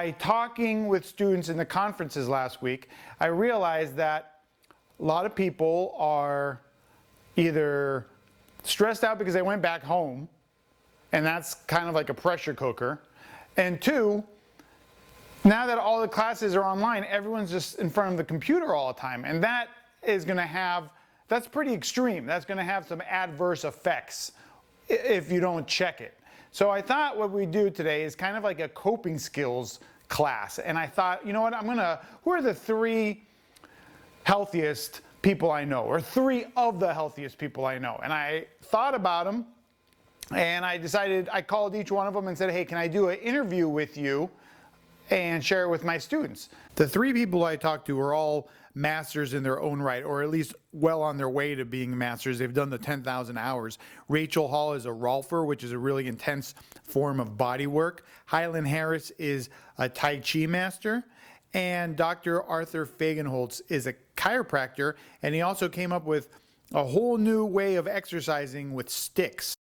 by talking with students in the conferences last week, I realized that a lot of people are either stressed out because they went back home, and that's kind of like a pressure cooker, and two, now that all the classes are online, everyone's just in front of the computer all the time, and that is going to have, that's pretty extreme. That's going to have some adverse effects if you don't check it. So I thought what we do today is kind of like a coping skills class, and I thought, you know what, who are the 3 healthiest people I know, or 3 of the healthiest people I know? And I thought about them, and I decided, I called each one of them and said, hey, can I do an interview with you and share it with my students? The 3 people I talked to are all masters in their own right, or at least well on their way to being masters. They've done the 10,000 hours. Rachel Hall is a Rolfer, which is a really intense form of body work. Hyland Harris is a Tai Chi master. And Dr. Arthur Fagenholtz is a chiropractor, and he also came up with a whole new way of exercising with sticks.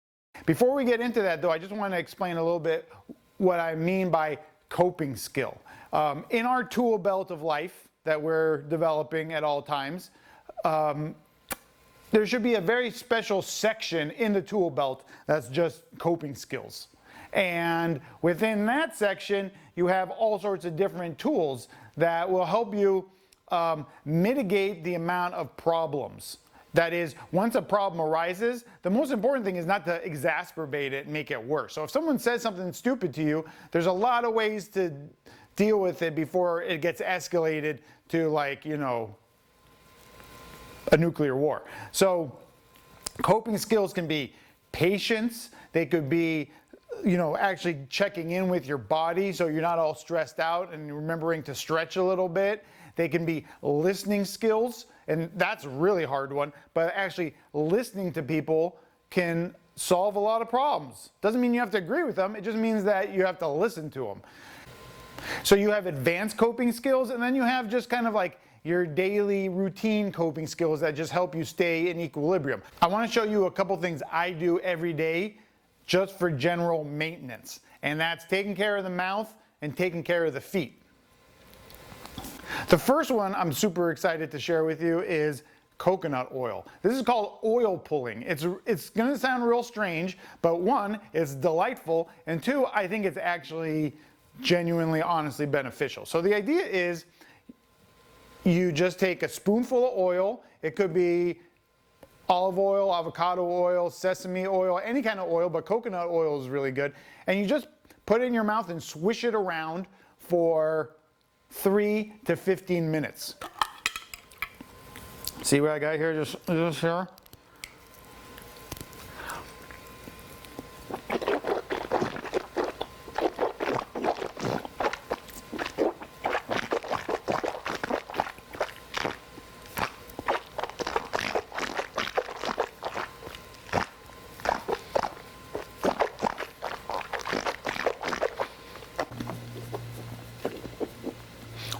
Before we get into that, though, I just want to explain a little bit what I mean by coping skill. In our tool belt of life that we're developing at all times, there should be a very special section in the tool belt that's just coping skills. And within that section, you have all sorts of different tools that will help you mitigate the amount of problems. That is, once a problem arises, the most important thing is not to exacerbate it and make it worse. So if someone says something stupid to you, there's a lot of ways to deal with it before it gets escalated to, like, you know, a nuclear war. So coping skills can be patience. They could be, you know, actually checking in with your body so you're not all stressed out and remembering to stretch a little bit. They can be listening skills, and that's a really hard one, but actually listening to people can solve a lot of problems. Doesn't mean you have to agree with them, it just means that you have to listen to them. So you have advanced coping skills, and then you have just kind of like your daily routine coping skills that just help you stay in equilibrium. I want to show you a couple things I do every day just for general maintenance, and that's taking care of the mouth and taking care of the feet. The first one I'm super excited to share with you is coconut oil. This is called oil pulling. It's going to sound real strange, but 1, it's delightful, and 2, I think it's actually genuinely, honestly beneficial. So the idea is you just take a spoonful of oil. It could be olive oil, avocado oil, sesame oil, any kind of oil, but coconut oil is really good. And you just put it in your mouth and swish it around for 3 to 15 minutes. See what I got here? Just here.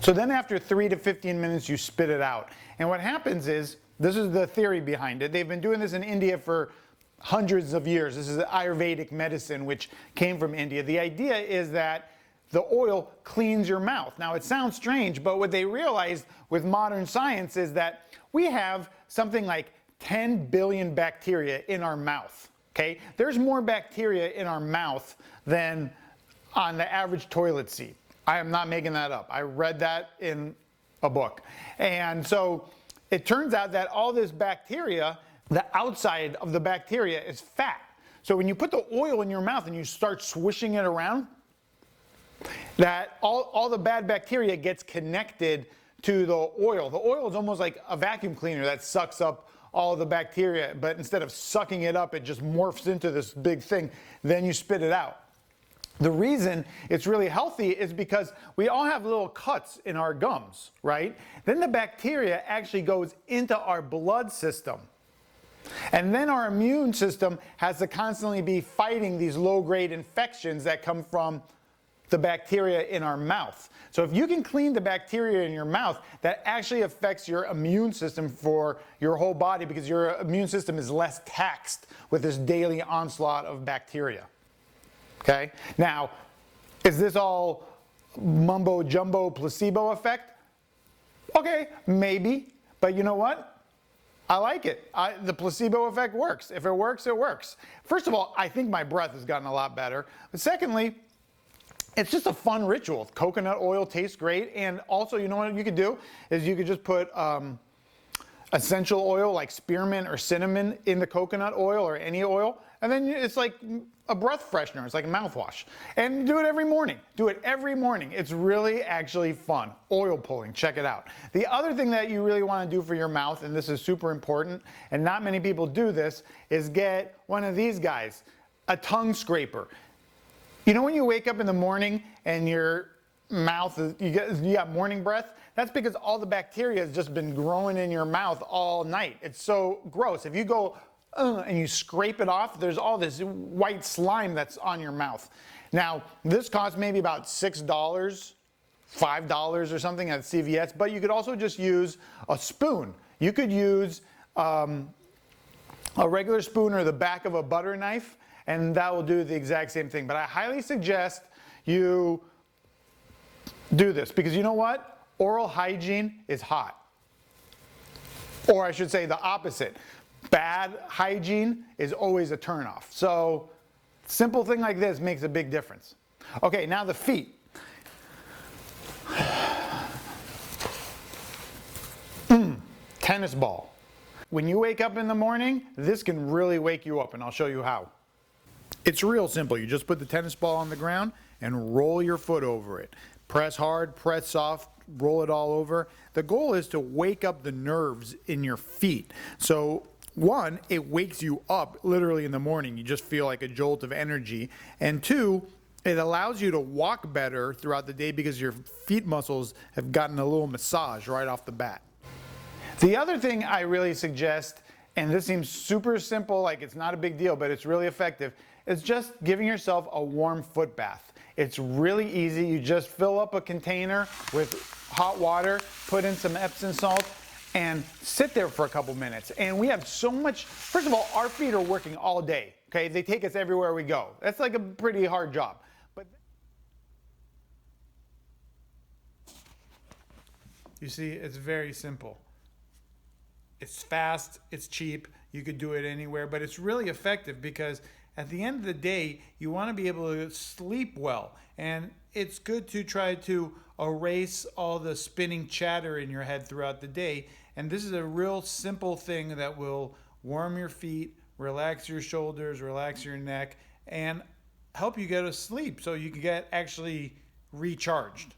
So then after 3 to 15 minutes, you spit it out. And what happens is, this is the theory behind it. They've been doing this in India for hundreds of years. This is Ayurvedic medicine, which came from India. The idea is that the oil cleans your mouth. Now, it sounds strange, but what they realized with modern science is that we have something like 10 billion bacteria in our mouth. Okay? There's more bacteria in our mouth than on the average toilet seat. I am not making that up. I read that in a book. And so it turns out that all this bacteria, the outside of the bacteria is fat. So when you put the oil in your mouth and you start swishing it around, that all the bad bacteria gets connected to the oil. The oil is almost like a vacuum cleaner that sucks up all the bacteria, but instead of sucking it up, it just morphs into this big thing. Then you spit it out. The reason it's really healthy is because we all have little cuts in our gums, right? Then the bacteria actually goes into our blood system. And then our immune system has to constantly be fighting these low-grade infections that come from the bacteria in our mouth. So if you can clean the bacteria in your mouth, that actually affects your immune system for your whole body, because your immune system is less taxed with this daily onslaught of bacteria. Okay? Now, is this all mumbo jumbo placebo effect? Okay, maybe, but you know what? I like it. The placebo effect works. If it works, it works. First of all, I think my breath has gotten a lot better. But secondly, it's just a fun ritual. Coconut oil tastes great. And also, you know what you could do is you could just put essential oil like spearmint or cinnamon in the coconut oil or any oil. And then it's like a breath freshener. It's like a mouthwash. And do it every morning. Do it every morning. It's really actually fun. Oil pulling. Check it out. The other thing that you really want to do for your mouth, and this is super important, and not many people do this, is get one of these guys, a tongue scraper. You know when you wake up in the morning and your mouth, you got morning breath? That's because all the bacteria has just been growing in your mouth all night. It's so gross. If you go and you scrape it off, there's all this white slime that's on your mouth. Now, this costs maybe about $6, $5 or something at CVS, but you could also just use a spoon. You could use a regular spoon or the back of a butter knife, and that will do the exact same thing. But I highly suggest you do this because you know what? Oral hygiene is hot. Or I should say the opposite. Bad hygiene is always a turnoff. So simple thing like this makes a big difference. Okay, now the feet. Tennis ball. When you wake up in the morning, this can really wake you up, and I'll show you how. It's real simple. You just put the tennis ball on the ground and roll your foot over it. Press hard, press soft, roll it all over. The goal is to wake up the nerves in your feet. So one, it wakes you up literally in the morning. You just feel like a jolt of energy. And two, it allows you to walk better throughout the day because your feet muscles have gotten a little massage right off the bat. The other thing I really suggest, and this seems super simple, like it's not a big deal, but it's really effective, is just giving yourself a warm foot bath. It's really easy. You just fill up a container with hot water, put in some Epsom salt, and sit there for a couple minutes. And we have so much, first of all, our feet are working all day, okay? They take us everywhere we go. That's like a pretty hard job. But you see, it's very simple. It's fast, it's cheap, you could do it anywhere, but it's really effective because at the end of the day, you want to be able to sleep well. And it's good to try to erase all the spinning chatter in your head throughout the day. And this is a real simple thing that will warm your feet, relax your shoulders, relax your neck, and help you get to sleep so you can get actually recharged.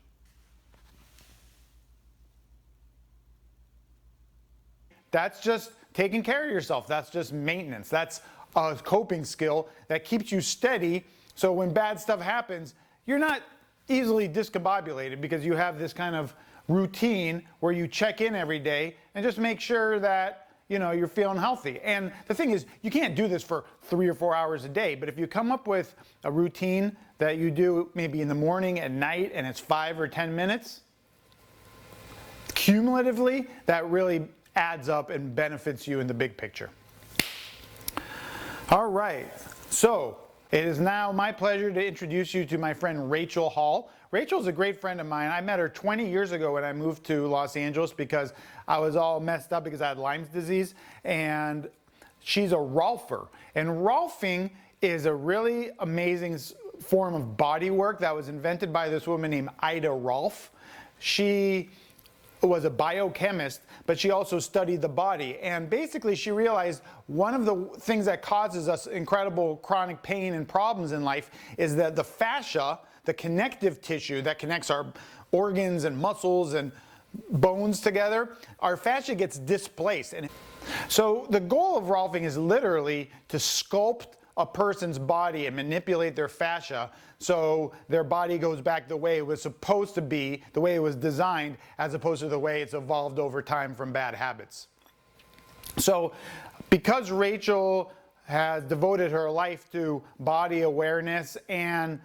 That's just taking care of yourself. That's just maintenance. That's a coping skill that keeps you steady so when bad stuff happens, you're not easily discombobulated because you have this kind of routine where you check in every day and just make sure that you're feeling healthy. And the thing is, you can't do this for 3 or 4 hours a day, but if you come up with a routine that you do maybe in the morning, at night, and it's 5 or 10 minutes, cumulatively, that really adds up and benefits you in the big picture. All right, so it is now my pleasure to introduce you to my friend Rachel Hall. Rachel's a great friend of mine. I met her 20 years ago when I moved to Los Angeles because I was all messed up because I had Lyme's disease, and she's a Rolfer. And Rolfing is a really amazing form of body work that was invented by this woman named Ida Rolf. She was a biochemist, but she also studied the body. And basically she realized one of the things that causes us incredible chronic pain and problems in life is that the fascia, the connective tissue that connects our organs and muscles and bones together, our fascia gets displaced. And so the goal of Rolfing is literally to sculpt a person's body and manipulate their fascia so their body goes back the way it was supposed to be, the way it was designed, as opposed to the way it's evolved over time from bad habits. So because Rachel has devoted her life to body awareness and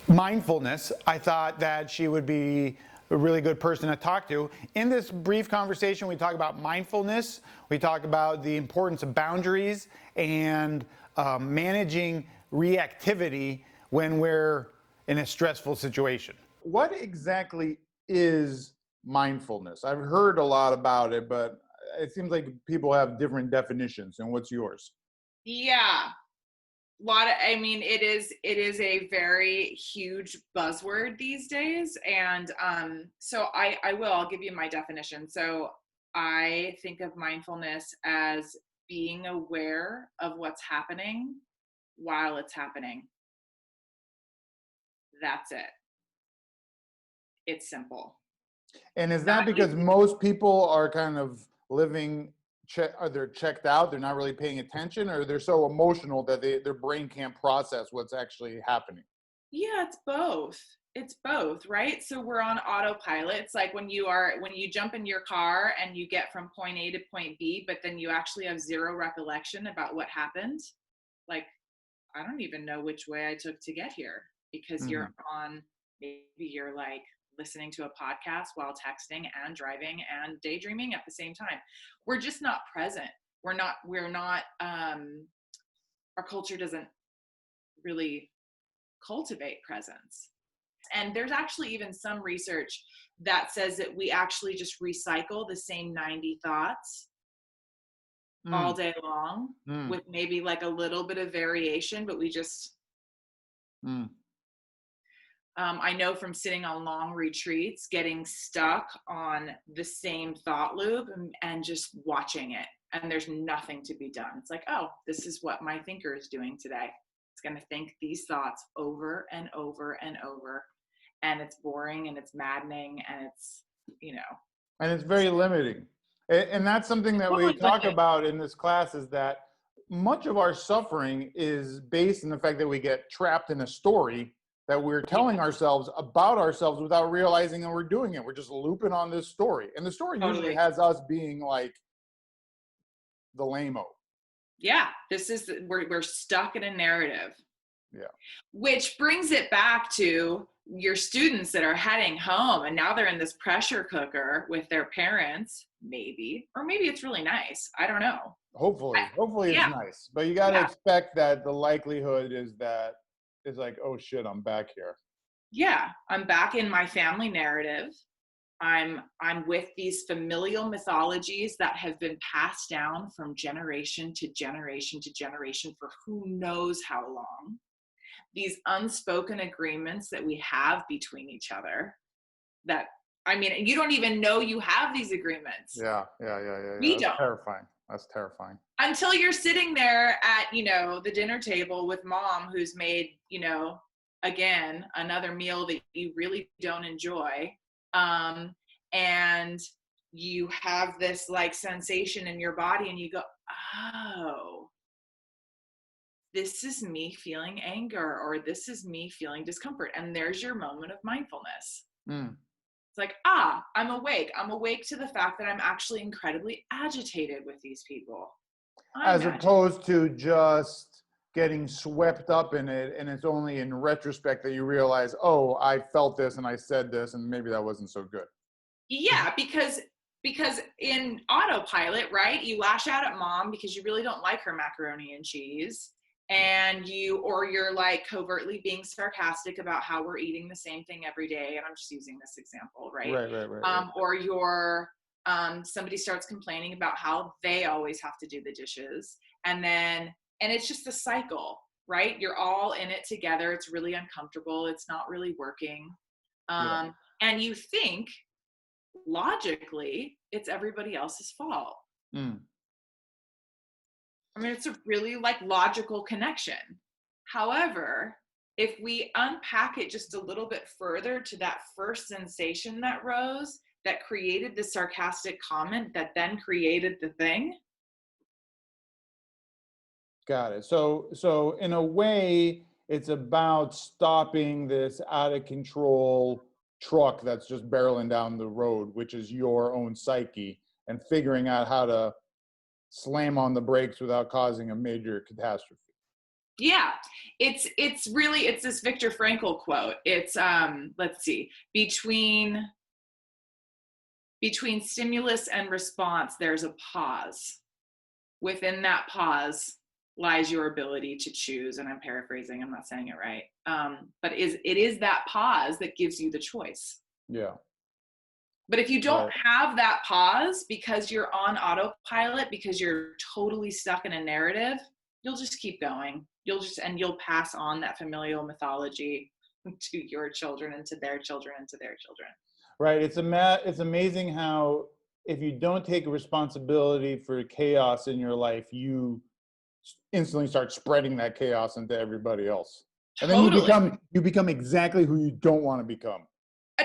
mindfulness, I thought that she would be a really good person to talk to. In this brief conversation, we talk about mindfulness, we talk about the importance of boundaries and managing reactivity when we're in a stressful situation. What exactly is mindfulness? I've heard a lot about it, but it seems like people have different definitions. And what's yours? Yeah. I mean, it is a very huge buzzword these days. And so I'll give you my definition. So I think of mindfulness as being aware of what's happening while it's happening. That's it. It's simple. And is that because most people are kind of living, are they checked out? They're not really paying attention, or they're so emotional that their brain can't process what's actually happening? Yeah, it's both. It's both, right? So we're on autopilot. It's like when you jump in your car and you get from point A to point B, but then you actually have zero recollection about what happened. Like, I don't even know which way I took to get here because you're on, maybe you're like listening to a podcast while texting and driving and daydreaming at the same time. We're just not present. We're not, our culture doesn't really cultivate presence. And there's actually even some research that says that we actually just recycle the same 90 thoughts all day long with maybe like a little bit of variation, but we just, I know from sitting on long retreats, getting stuck on the same thought loop and just watching it. And there's nothing to be done. It's like, oh, this is what my thinker is doing today. It's going to think these thoughts over and over and over. And it's boring and it's maddening and it's, And it's very limiting. And that's something that we talk about in this class, is that much of our suffering is based in the fact that we get trapped in a story that we're telling ourselves about ourselves without realizing that we're doing it. We're just looping on this story. And the story usually has us being like the lame-o. Yeah, we're stuck in a narrative. Yeah. Which brings it back to your students that are heading home and now they're in this pressure cooker with their parents, maybe, or maybe it's really nice. I don't know. Hopefully it's nice, but you got to expect that the likelihood is that it's like, oh shit, I'm back here. Yeah, I'm back in my family narrative. I'm with these familial mythologies that have been passed down from generation to generation to generation for who knows how long. These unspoken agreements that we have between each other that, I mean, you don't even know you have these agreements. Yeah. We don't. That's terrifying. Until you're sitting there at, the dinner table with mom who's made, again, another meal that you really don't enjoy. And you have this like sensation in your body and you go, oh, this is me feeling anger, or this is me feeling discomfort. And there's your moment of mindfulness. It's like, I'm awake. I'm awake to the fact that I'm actually incredibly agitated with these people. As opposed to just getting swept up in it, and it's only in retrospect that you realize, oh, I felt this and I said this, and maybe that wasn't so good. Yeah, because in autopilot, right, you lash out at mom because you really don't like her macaroni and cheese. And you're like covertly being sarcastic about how we're eating the same thing every day. And I'm just using this example, right? Right. Or somebody starts complaining about how they always have to do the dishes. And it's just a cycle, right? You're all in it together. It's really uncomfortable. It's not really working. And you think logically it's everybody else's fault. I mean, it's a really like logical connection. However, if we unpack it just a little bit further to that first sensation that rose, that created the sarcastic comment that then created the thing. Got it. So in a way, it's about stopping this out of control truck that's just barreling down the road, which is your own psyche, and figuring out how to slam on the brakes without causing a major catastrophe. Yeah, it's this Viktor Frankl quote. It's let's see, between stimulus and response, there's a pause. Within that pause, lies your ability to choose. And I'm paraphrasing, I'm not saying it right. But it is that pause that gives you the choice. Yeah. But if you don't Right. have that pause because you're on autopilot, because you're totally stuck in a narrative, you'll just keep going. You'll pass on that familial mythology to your children and to their children and to their children. Right. It's amazing how if you don't take responsibility for chaos in your life, you instantly start spreading that chaos into everybody else. And then you become exactly who you don't want to become.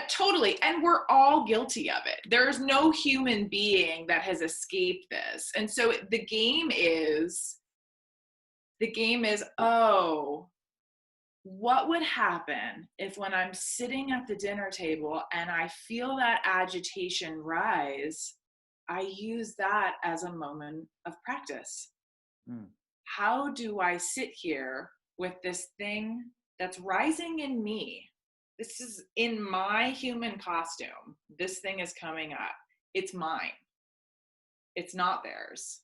Totally. And we're all guilty of it. There's no human being that has escaped this. And so the game is, oh, what would happen if when I'm sitting at the dinner table and I feel that agitation rise, I use that as a moment of practice? How do I sit here with this thing that's rising in me? This is in my human costume. This thing is coming up. It's mine. It's not theirs.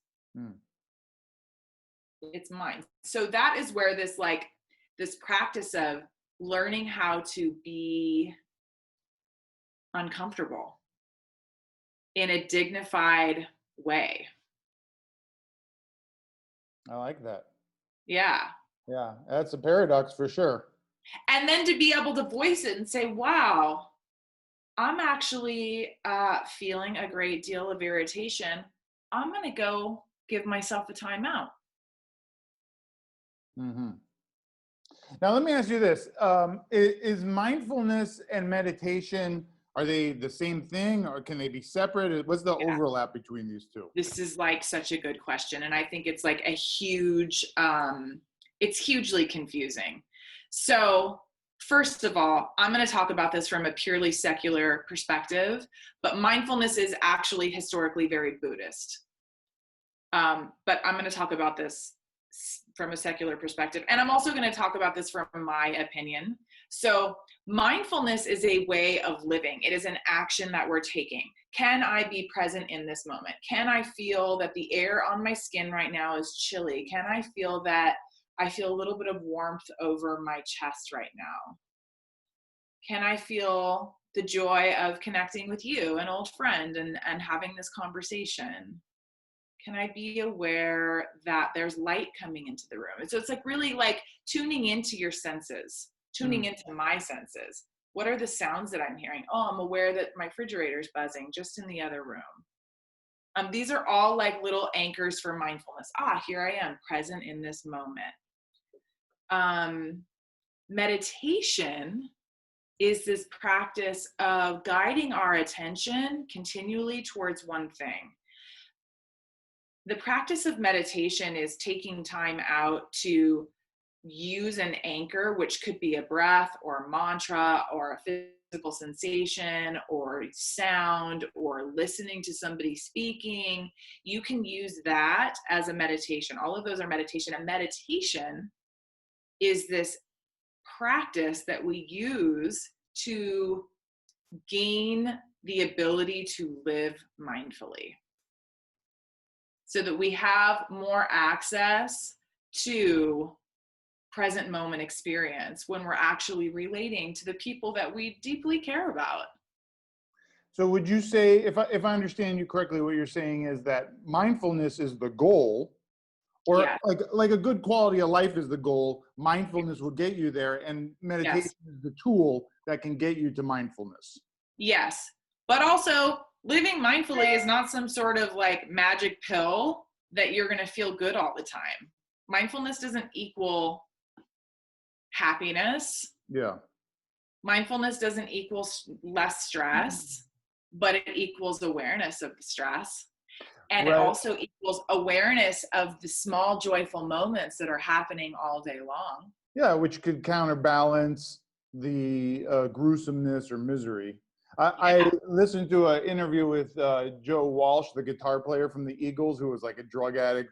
It's mine. So that is where this practice of learning how to be uncomfortable in a dignified way. I like that. Yeah. Yeah, that's a paradox for sure. And then to be able to voice it and say, wow, I'm actually feeling a great deal of irritation. I'm going to go give myself a timeout. Mm-hmm. Now, let me ask you this. Is mindfulness and meditation, are they the same thing or can they be separate? What's the overlap between these two? This is like such a good question. And I think it's like a huge, it's hugely confusing. So first of all, I'm going to talk about this from a purely secular perspective, but mindfulness is actually historically very Buddhist. But I'm going to talk about this from a secular perspective. And I'm also going to talk about this from my opinion. So mindfulness is a way of living. It is an action that we're taking. Can I be present in this moment? Can I feel that the air on my skin right now is chilly? Can I feel that I feel a little bit of warmth over my chest right now? Can I feel the joy of connecting with you, an old friend, and having this conversation? Can I be aware that there's light coming into the room? So it's like really like tuning into your senses, tuning into my senses. What are the sounds that I'm hearing? Oh, I'm aware that my refrigerator's buzzing just in the other room. These are all like little anchors for mindfulness. Here I am, present in this moment. Meditation is this practice of guiding our attention continually towards one thing. The practice of meditation is taking time out to use an anchor, which could be a breath or a mantra or a physical sensation or sound or listening to somebody speaking. You can use that as a meditation. All of those are meditation. And meditation is this practice that we use to gain the ability to live mindfully, so that we have more access to present moment experience when we're actually relating to the people that we deeply care about. So would you say, if I understand you correctly, what you're saying is that mindfulness is the goal, or like a good quality of life is the goal, mindfulness will get you there, and meditation is the tool that can get you to mindfulness. Yes, but also living mindfully is not some sort of like magic pill that you're going to feel good all the time. Mindfulness doesn't equal happiness. Yeah. Mindfulness doesn't equal less stress, but it equals awareness of the stress. And it also equals awareness of the small joyful moments that are happening all day long. Yeah, which could counterbalance the gruesomeness or misery. I listened to an interview with Joe Walsh, the guitar player from the Eagles, who was like a drug addict,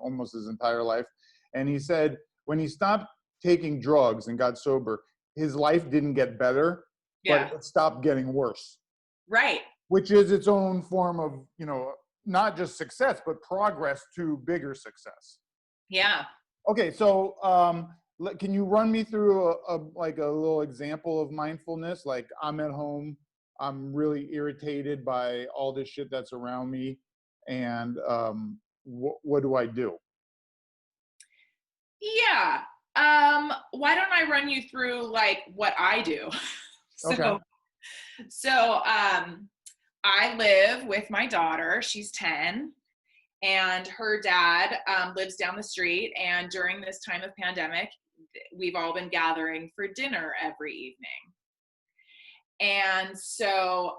almost his entire life. And he said when he stopped taking drugs and got sober, his life didn't get better, but it stopped getting worse. Right. Which is its own form of, not just success, but progress to bigger success. Yeah. Okay, so can you run me through like a little example of mindfulness? Like I'm at home, I'm really irritated by all this shit that's around me, and what do I do? Yeah. Why don't I run you through like what I do? Okay. So, so I live with my daughter. She's 10, and her dad lives down the street. And during this time of pandemic, we've all been gathering for dinner every evening. And so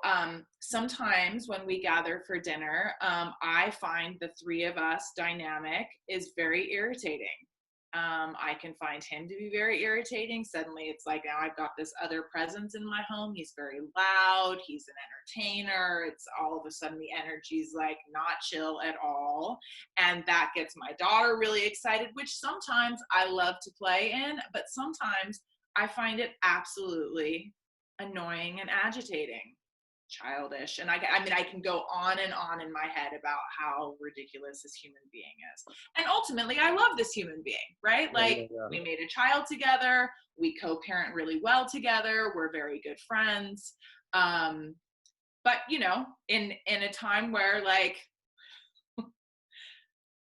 sometimes when we gather for dinner, I find the three of us dynamic is very irritating. I can find him to be very irritating. Suddenly it's like now I've got this other presence in my home. He's very loud. He's an entertainer. It's all of a sudden the energy's like not chill at all. And that gets my daughter really excited, which sometimes I love to play in, but sometimes I find it absolutely annoying and agitating, childish. And I mean, I can go on and on in my head about how ridiculous this human being is. And ultimately, I love this human being, right? Yeah, Like, yeah, yeah. we made a child together. We co-parent really well together. We're very good friends. But you know, in a time where like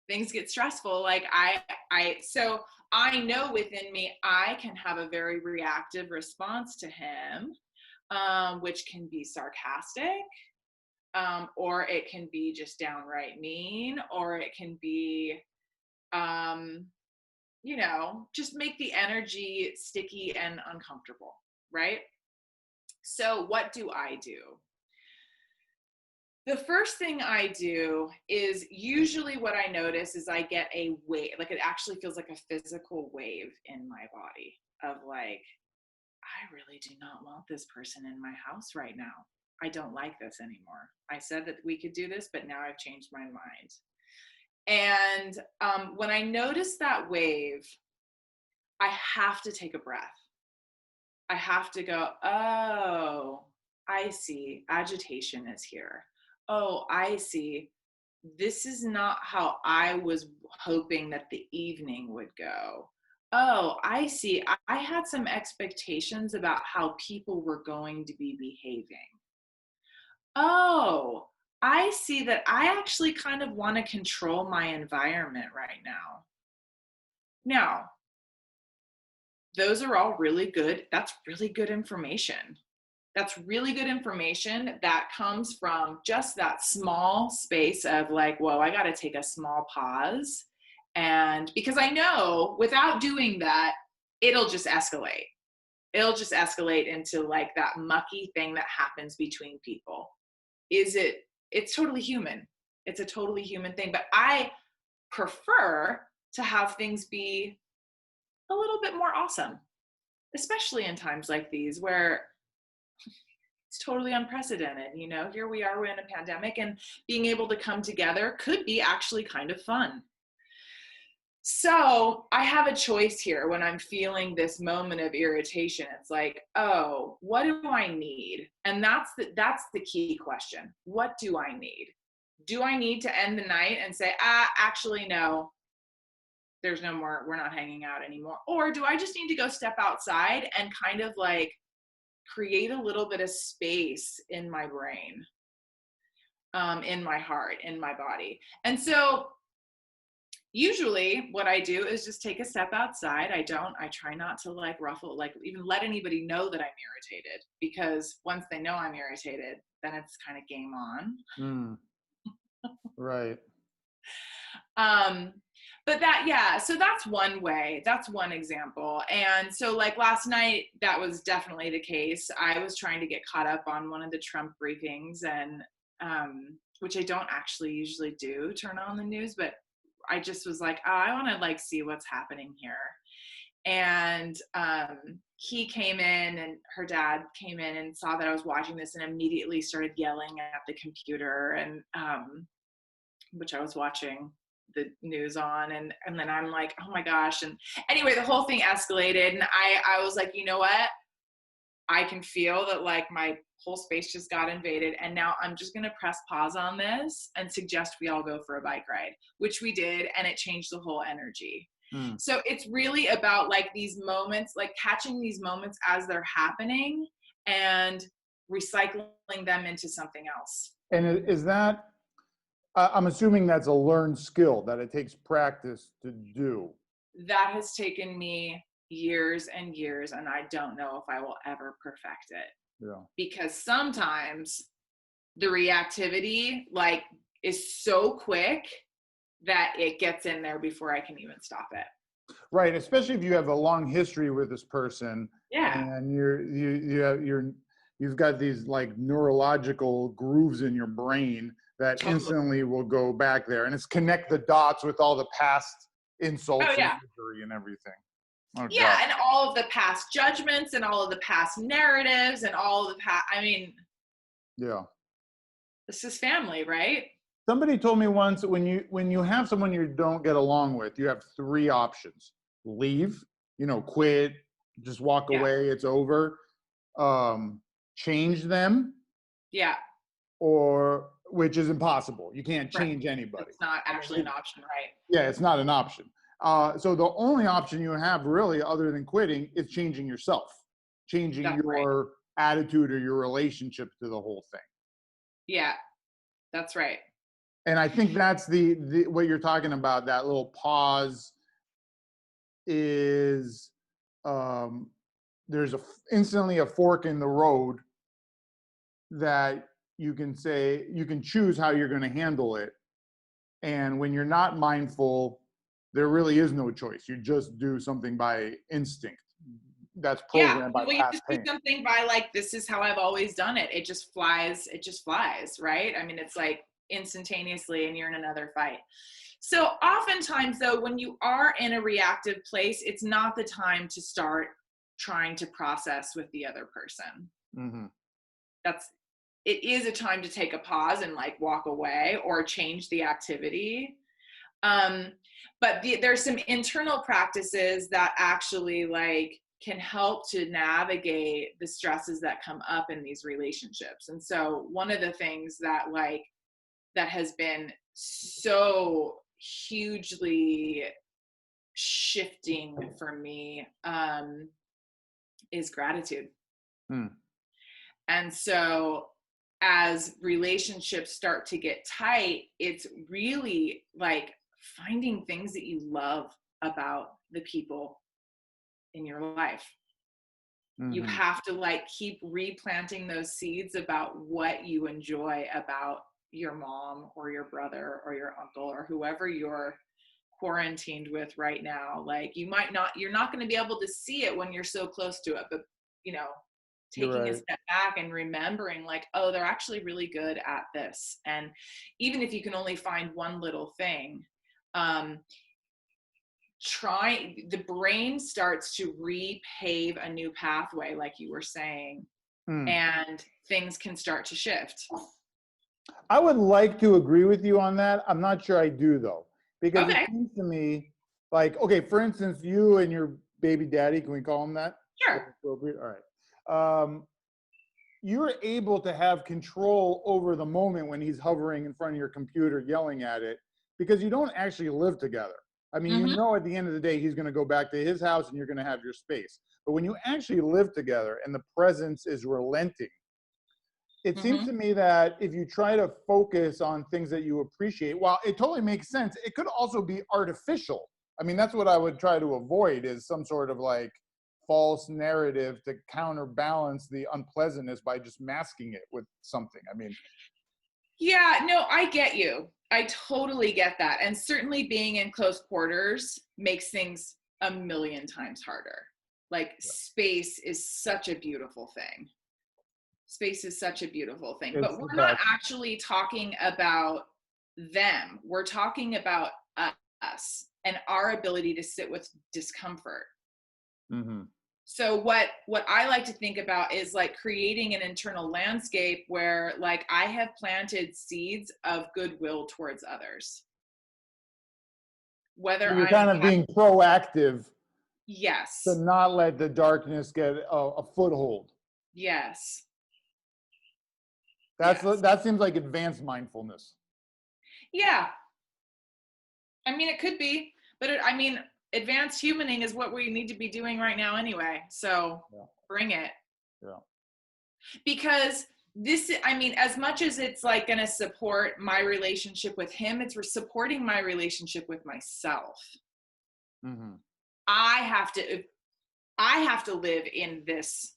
things get stressful, like so I know within me I can have a very reactive response to him, which can be sarcastic, or it can be just downright mean, or it can be, you know, just make the energy sticky and uncomfortable, right? So, what do I do? The first thing I do is usually what I notice is I get a wave, like it actually feels like a physical wave in my body of like, I really do not want this person in my house right now. I don't like this anymore. I said that we could do this, but now I've changed my mind. And when I notice that wave, I have to take a breath. I have to go, oh, I see. Agitation is here. Oh, I see. This is not how I was hoping that the evening would go. Oh, I see. I had some expectations about how people were going to be behaving. Oh, I see that I actually kind of want to control my environment right now. Now, those are all really good. That's really good information. That's really good information that comes from just that small space of like, whoa, I got to take a small pause. And because I know without doing that, it'll just escalate. It'll just escalate into like that mucky thing that happens between people. It's totally human. It's a totally human thing. But I prefer to have things be a little bit more awesome, especially in times like these where it's totally unprecedented. You know, here we are, we're in a pandemic, and being able to come together could be actually kind of fun. So I have a choice here when I'm feeling this moment of irritation. It's like, oh, what do I need? And that's the key question. What do I need? Do I need to end the night and say, actually, no, there's no more, we're not hanging out anymore? Or do I just need to go step outside and kind of like create a little bit of space in my brain, in my heart, in my body? And so usually what I do is just take a step outside. I try not to like ruffle, like even let anybody know that I'm irritated, because once they know I'm irritated, then it's kind of game on. Right. But yeah, so that's one way, that's one example. And so like last night, that was definitely the case. I was trying to get caught up on one of the Trump briefings, and which I don't actually usually do, turn on the news, but I just was like, oh, I want to like see what's happening here. And he came in, and her dad came in and saw that I was watching this and immediately started yelling at the computer, and which I was watching the news on, and then I'm like, oh my gosh. And anyway, the whole thing escalated, and I was like, you know what? I can feel that like my whole space just got invaded. And now I'm just going to press pause on this and suggest we all go for a bike ride, which we did. And it changed the whole energy. Mm. So it's really about like these moments, like catching these moments as they're happening and recycling them into something else. And is that, I'm assuming that's a learned skill that it takes practice to do. That has taken me years and years, and I don't know if I will ever perfect it. Yeah. Because sometimes the reactivity like is so quick that it gets in there before I can even stop it. Right, especially if you have a long history with this person, Yeah. and you've got these like neurological grooves in your brain that Totally. instantly will go back there, and it's connect the dots with all the past insults Oh, yeah. and injury and everything. Oh, Yeah, God. and all of the past judgments and all of the past narratives and all of the past, I mean, Yeah. this is family, right? Somebody told me once, when you have someone you don't get along with, you have three options: leave, quit, just walk Yeah. away, it's over. Change them, Yeah. or which is impossible. You can't change anybody. It's not actually an option, right? Yeah, it's not an option. So the only option you have really, other than quitting, is changing yourself, changing That's your attitude or your relationship to the whole thing. Yeah, that's right. And I think that's the what you're talking about. That little pause is, there's instantly a fork in the road that you can say, you can choose how you're going to handle it. And when you're not mindful, there really is no choice. You just do something by instinct. That's Yeah, programmed by well, you past just do pain. something by like, this is how I've always done it. It just flies, right? I mean, it's like instantaneously and you're in another fight. So oftentimes though, when you are in a reactive place, it's not the time to start trying to process with the other person. Mm-hmm. It is a time to take a pause and like walk away or change the activity. But there's some internal practices that actually like can help to navigate the stresses that come up in these relationships. And so one of the things that has been so hugely shifting for me is gratitude. And so as relationships start to get tight, it's really like finding things that you love about the people in your life. Mm-hmm. You have to like keep replanting those seeds about what you enjoy about your mom or your brother or your uncle or whoever you're quarantined with right now. Like you're not going to be able to see it when you're so close to it, but taking a step back and remembering like, oh, they're actually really good at this. And even if you can only find one little thing, the brain starts to repave a new pathway, like you were saying, and things can start to shift. I would like to agree with you on that. I'm not sure I do though, because it seems to me like, okay, for instance, you and your baby daddy, can we call him that? Sure. All right. You're able to have control over the moment when he's hovering in front of your computer, yelling at it, because you don't actually live together. I mean, you know, at the end of the day, he's going to go back to his house and you're going to have your space. But when you actually live together and the presence is relenting, it seems to me that if you try to focus on things that you appreciate, while it totally makes sense, it could also be artificial. I mean, that's what I would try to avoid, is some sort of like false narrative to counterbalance the unpleasantness by just masking it with something. I mean, yeah, no, I get you. I totally get that. And certainly being in close quarters makes things a million times harder. Like space is such a beautiful thing. Space is such a beautiful thing. But we're not actually talking about them. We're talking about us and our ability to sit with discomfort. So what I like to think about is like creating an internal landscape where like I have planted seeds of goodwill towards others. Whether you're kind of being proactive. Yes. To not let the darkness get a foothold. Yes. That's Yes. that seems like advanced mindfulness. Yeah. I mean, it could be, but I mean, advanced humaning is what we need to be doing right now anyway. So Yeah. bring it. Yeah. Because this, I mean, as much as it's like going to support my relationship with him, it's supporting my relationship with myself. Mm-hmm. I have to live in this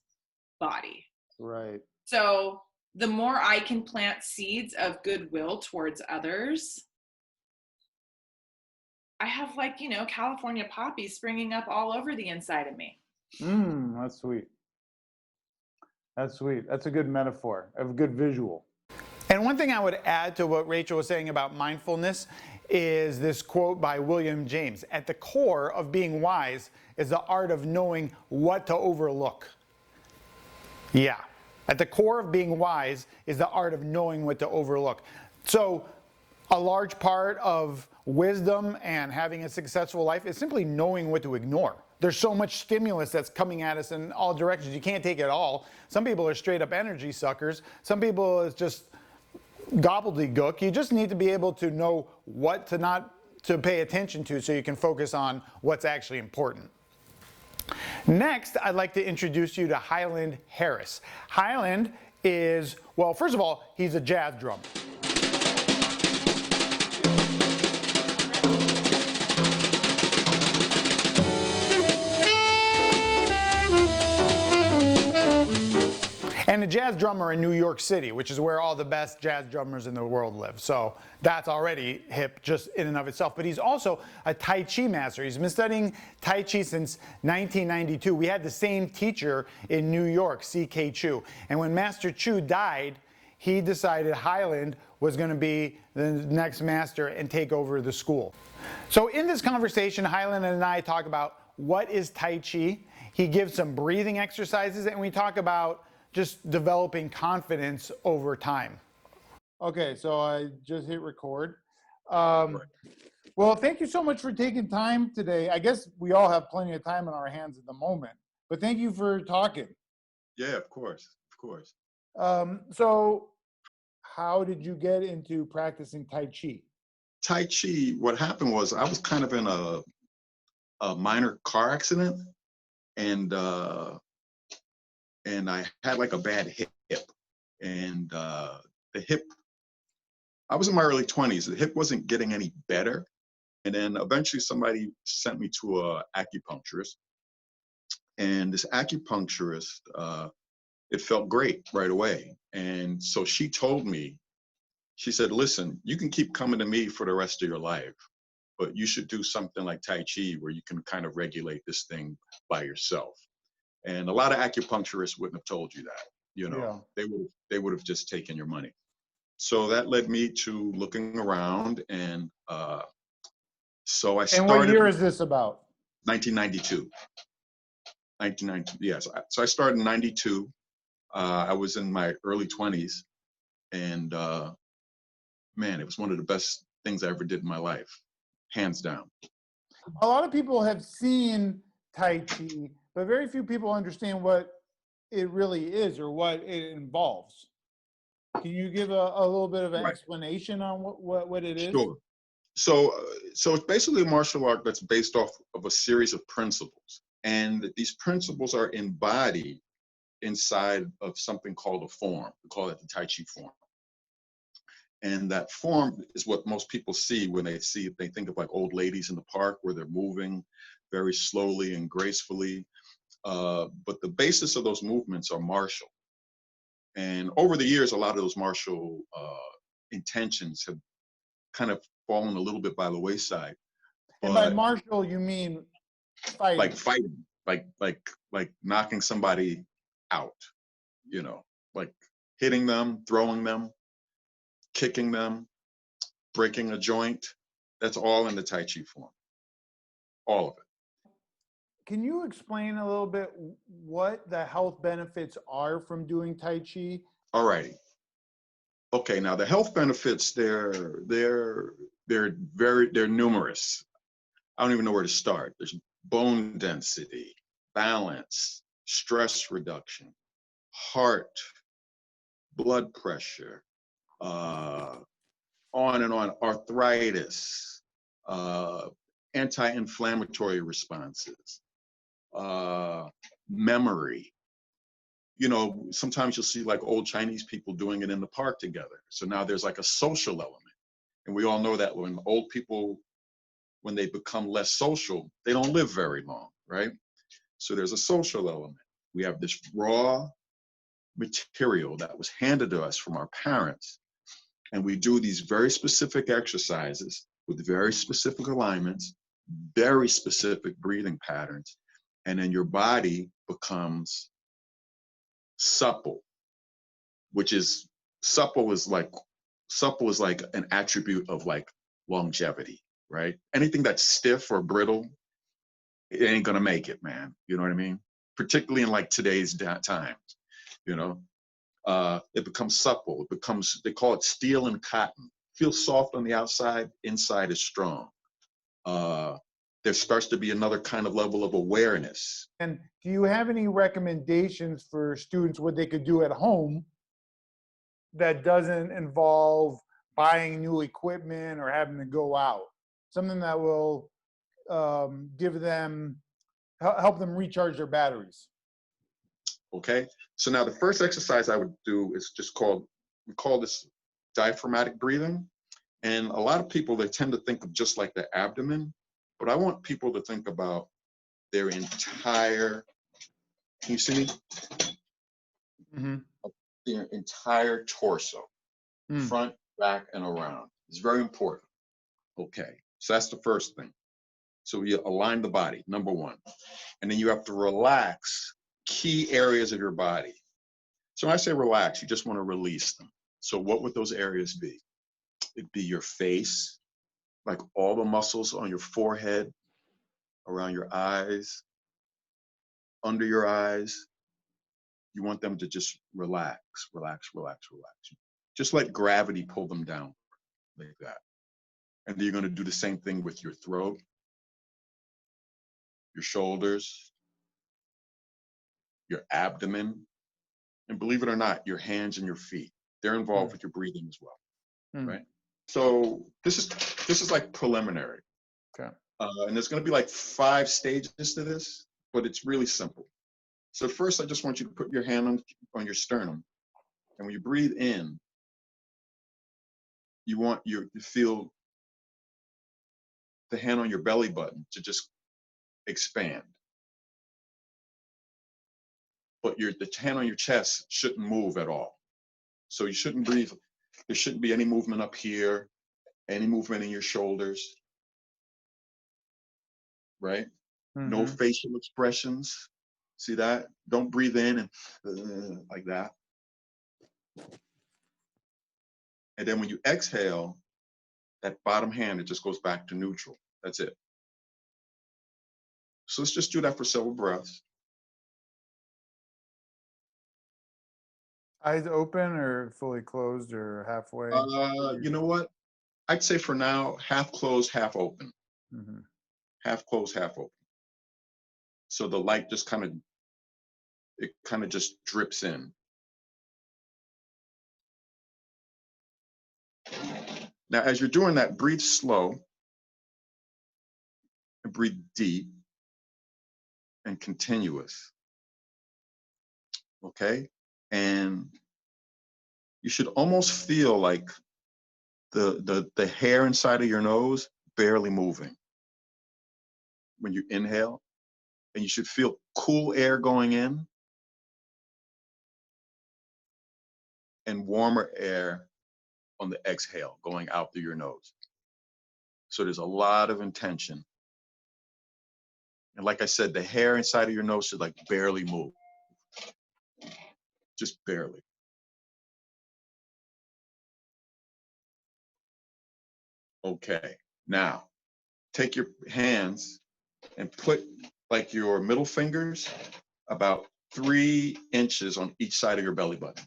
body. Right. So the more I can plant seeds of goodwill towards others, I have, like, you know, California poppies springing up all over the inside of me. That's sweet. That's sweet. That's a good metaphor. I have a good visual. And one thing I would add to what Rachel was saying about mindfulness is this quote by William James. At the core of being wise is the art of knowing what to overlook. Yeah. At the core of being wise is the art of knowing what to overlook. So a large part of wisdom and having a successful life is simply knowing what to ignore. There's so much stimulus that's coming at us in all directions. You can't take it all. Some people are straight up energy suckers. Some people is just gobbledygook. You just need to be able to know what to not to pay attention to so you can focus on what's actually important. Next, I'd like to introduce you to Highland Harris. Highland is, well, first of all, he's a jazz drummer. And a jazz drummer in New York City, which is where all the best jazz drummers in the world live. So that's already hip just in and of itself. But he's also a Tai Chi master. He's been studying Tai Chi since 1992. We had the same teacher in New York, C.K. Chu. And when Master Chu died, he decided Highland was going to be the next master and take over the school. So in this conversation, Highland and I talk about what is Tai Chi. He gives some breathing exercises, and we talk about just developing confidence over time. Okay, so I just hit record. Well, thank you so much for taking time today. I guess we all have plenty of time in our hands at the moment, but thank you for talking. Yeah, of course, of course. So how did you get into practicing Tai Chi? Tai Chi, what happened was I was kind of in a minor car accident, and I had like a bad hip, and the hip. I was in my early 20s. The hip wasn't getting any better, and then eventually somebody sent me to a acupuncturist, and this acupuncturist, it felt great right away, and so she told me, she said, "Listen, you can keep coming to me for the rest of your life, but you should do something like Tai Chi where you can kind of regulate this thing by yourself." And a lot of acupuncturists wouldn't have told you that. You know, they would have just taken your money. So that led me to looking around, and so I And what started year is this about? 1992. 1992, yes. So I started in 92. I was in my early 20s, and man, it was one of the best things I ever did in my life, hands down. A lot of people have seen Tai Chi, but very few people understand what it really is or what it involves. Can you give a little bit of an Right. explanation on what it is? Sure. So it's basically a martial art that's based off of a series of principles, and these principles are embodied inside of something called a form. We call it the Tai Chi form. And that form is what most people see when they think of like old ladies in the park where they're moving very slowly and gracefully. But the basis of those movements are martial. And over the years, a lot of those martial intentions have kind of fallen a little bit by the wayside. And by But martial, you mean fighting? like fighting, like knocking somebody out, you know, like hitting them, throwing them, kicking them, breaking a joint. That's all in the Tai Chi form. All of it. Can you explain a little bit what the health benefits are from doing Tai Chi? All righty. Okay, now the health benefits, they're numerous. I don't even know where to start. There's bone density, balance, stress reduction, heart, blood pressure, on and on, arthritis, anti-inflammatory responses, memory. You know, sometimes you'll see like old Chinese people doing it in the park together. So now there's like a social element. And we all know that when old people, when they become less social, they don't live very long, right? So there's a social element. We have this raw material that was handed to us from our parents. And we do these very specific exercises with very specific alignments, very specific breathing patterns. And then your body becomes supple, which is supple is like an attribute of like longevity, right? Anything that's stiff or brittle, it ain't gonna make it, man. You know what I mean? Particularly in like today's times, you know, it becomes supple. It becomes, they call it steel and cotton. Feels soft on the outside, inside is strong. There starts to be another kind of level of awareness. And do you have any recommendations for students what they could do at home that doesn't involve buying new equipment or having to go out? Something that will give them, help them recharge their batteries. Okay, so now the first exercise I would do is just we call this diaphragmatic breathing. And a lot of people, they tend to think of just like the abdomen, but I want people to think about their entire, can you see me? Mm-hmm. Their entire torso, front, back, and around. It's very important. Okay, so that's the first thing. So you align the body, number one. And then you have to relax key areas of your body. So when I say relax, you just want to release them. So what would those areas be? It'd be your face, like all the muscles on your forehead, around your eyes, under your eyes. You want them to just relax, relax, relax, relax. Just let gravity pull them down like that. And then you're going to do the same thing with your throat, your shoulders, your abdomen, and believe it or not, your hands and your feet. They're involved with your breathing as well, right? So this is like preliminary. Okay. And there's going to be like 5 stages to this, but it's really simple. So first, I just want you to put your hand on your sternum, and when you breathe in, you want to feel the hand on your belly button to just expand. But the hand on your chest shouldn't move at all. So you shouldn't breathe. There shouldn't be any movement up here, any movement in your shoulders, right? No facial expressions. See that? Don't breathe in and like that. And then when you exhale, that bottom hand, it just goes back to neutral. That's it. So let's just do that for several breaths. Eyes open or fully closed or halfway? You know what? I'd say for now, half closed, half open. Mm-hmm. Half closed, half open. So the light just kind of just drips in. Now, as you're doing that, breathe slow and breathe deep and continuous. Okay? And you should almost feel like the hair inside of your nose barely moving when you inhale. And you should feel cool air going in and warmer air on the exhale going out through your nose. So there's a lot of intention. And like I said, the hair inside of your nose should like barely move. Just barely. Okay, now take your hands and put like your middle fingers about 3 inches on each side of your belly button.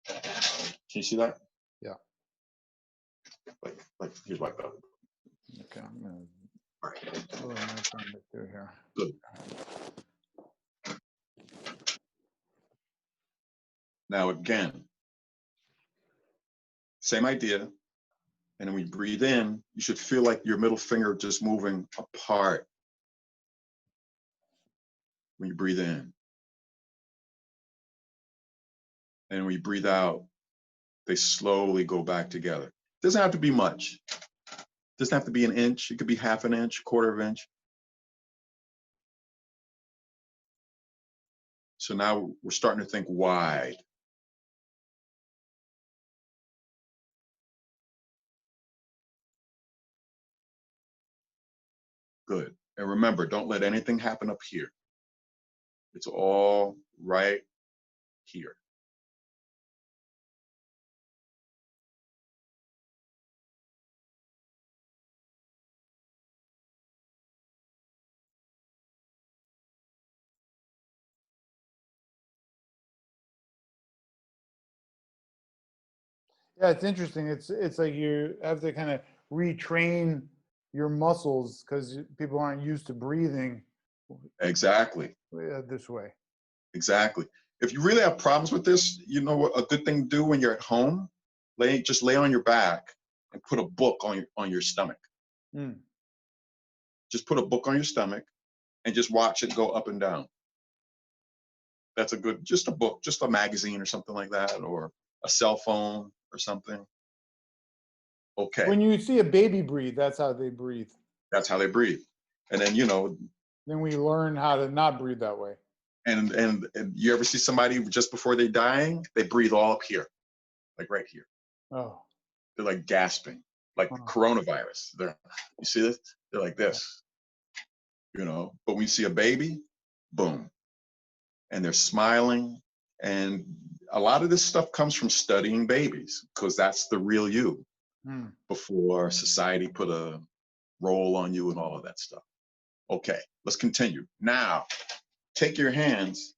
Can you see that? Yeah. Like here's my belly button. Okay, I'm gonna All right. put my thumb through here. Good. Now again, same idea. And then we breathe in, you should feel like your middle finger just moving apart when you breathe in. And when you breathe out, they slowly go back together. Doesn't have to be much. Doesn't have to be an inch. It could be half an inch, quarter of an inch. So now we're starting to think wide. Good. And remember, don't let anything happen up here. It's all right here. Yeah, it's interesting. It's like you have to kind of retrain your muscles because people aren't used to breathing Exactly. this way. Exactly. If you really have problems with this, you know what a good thing to do when you're at home? Just lay on your back and put a book on your stomach. Mm. Just put a book on your stomach and just watch it go up and down. That's a good, just a book, just a magazine or something like that, or a cell phone or something. Okay, When you see a baby breathe, that's how they breathe. that's how they breathe. And then, Then we learn how to not breathe that way. and you ever see somebody just before they dying, they breathe all up here, like right here. Oh, They're like gasping, like Oh. coronavirus. You see this? They're like this, But when you see a baby, boom, and they're smiling. And a lot of this stuff comes from studying babies because that's the real you Hmm. before society put a role on you and all of that stuff. Okay, let's continue. Now, take your hands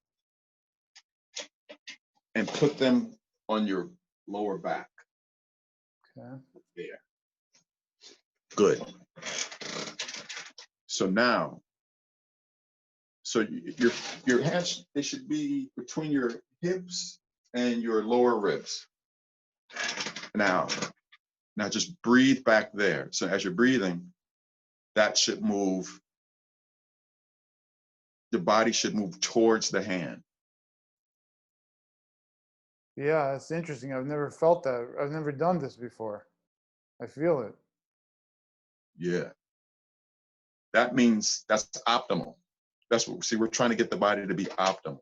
and put them on your lower back. Okay. There. Good. So now, your hands, they should be between your hips and your lower ribs. Now just breathe back there. So as you're breathing, that should move, the body should move towards the hand. Yeah, that's interesting. I've never felt that. I've never done this before. I feel it. Yeah. That means that's optimal. That's what, see, we're trying to get the body to be optimal.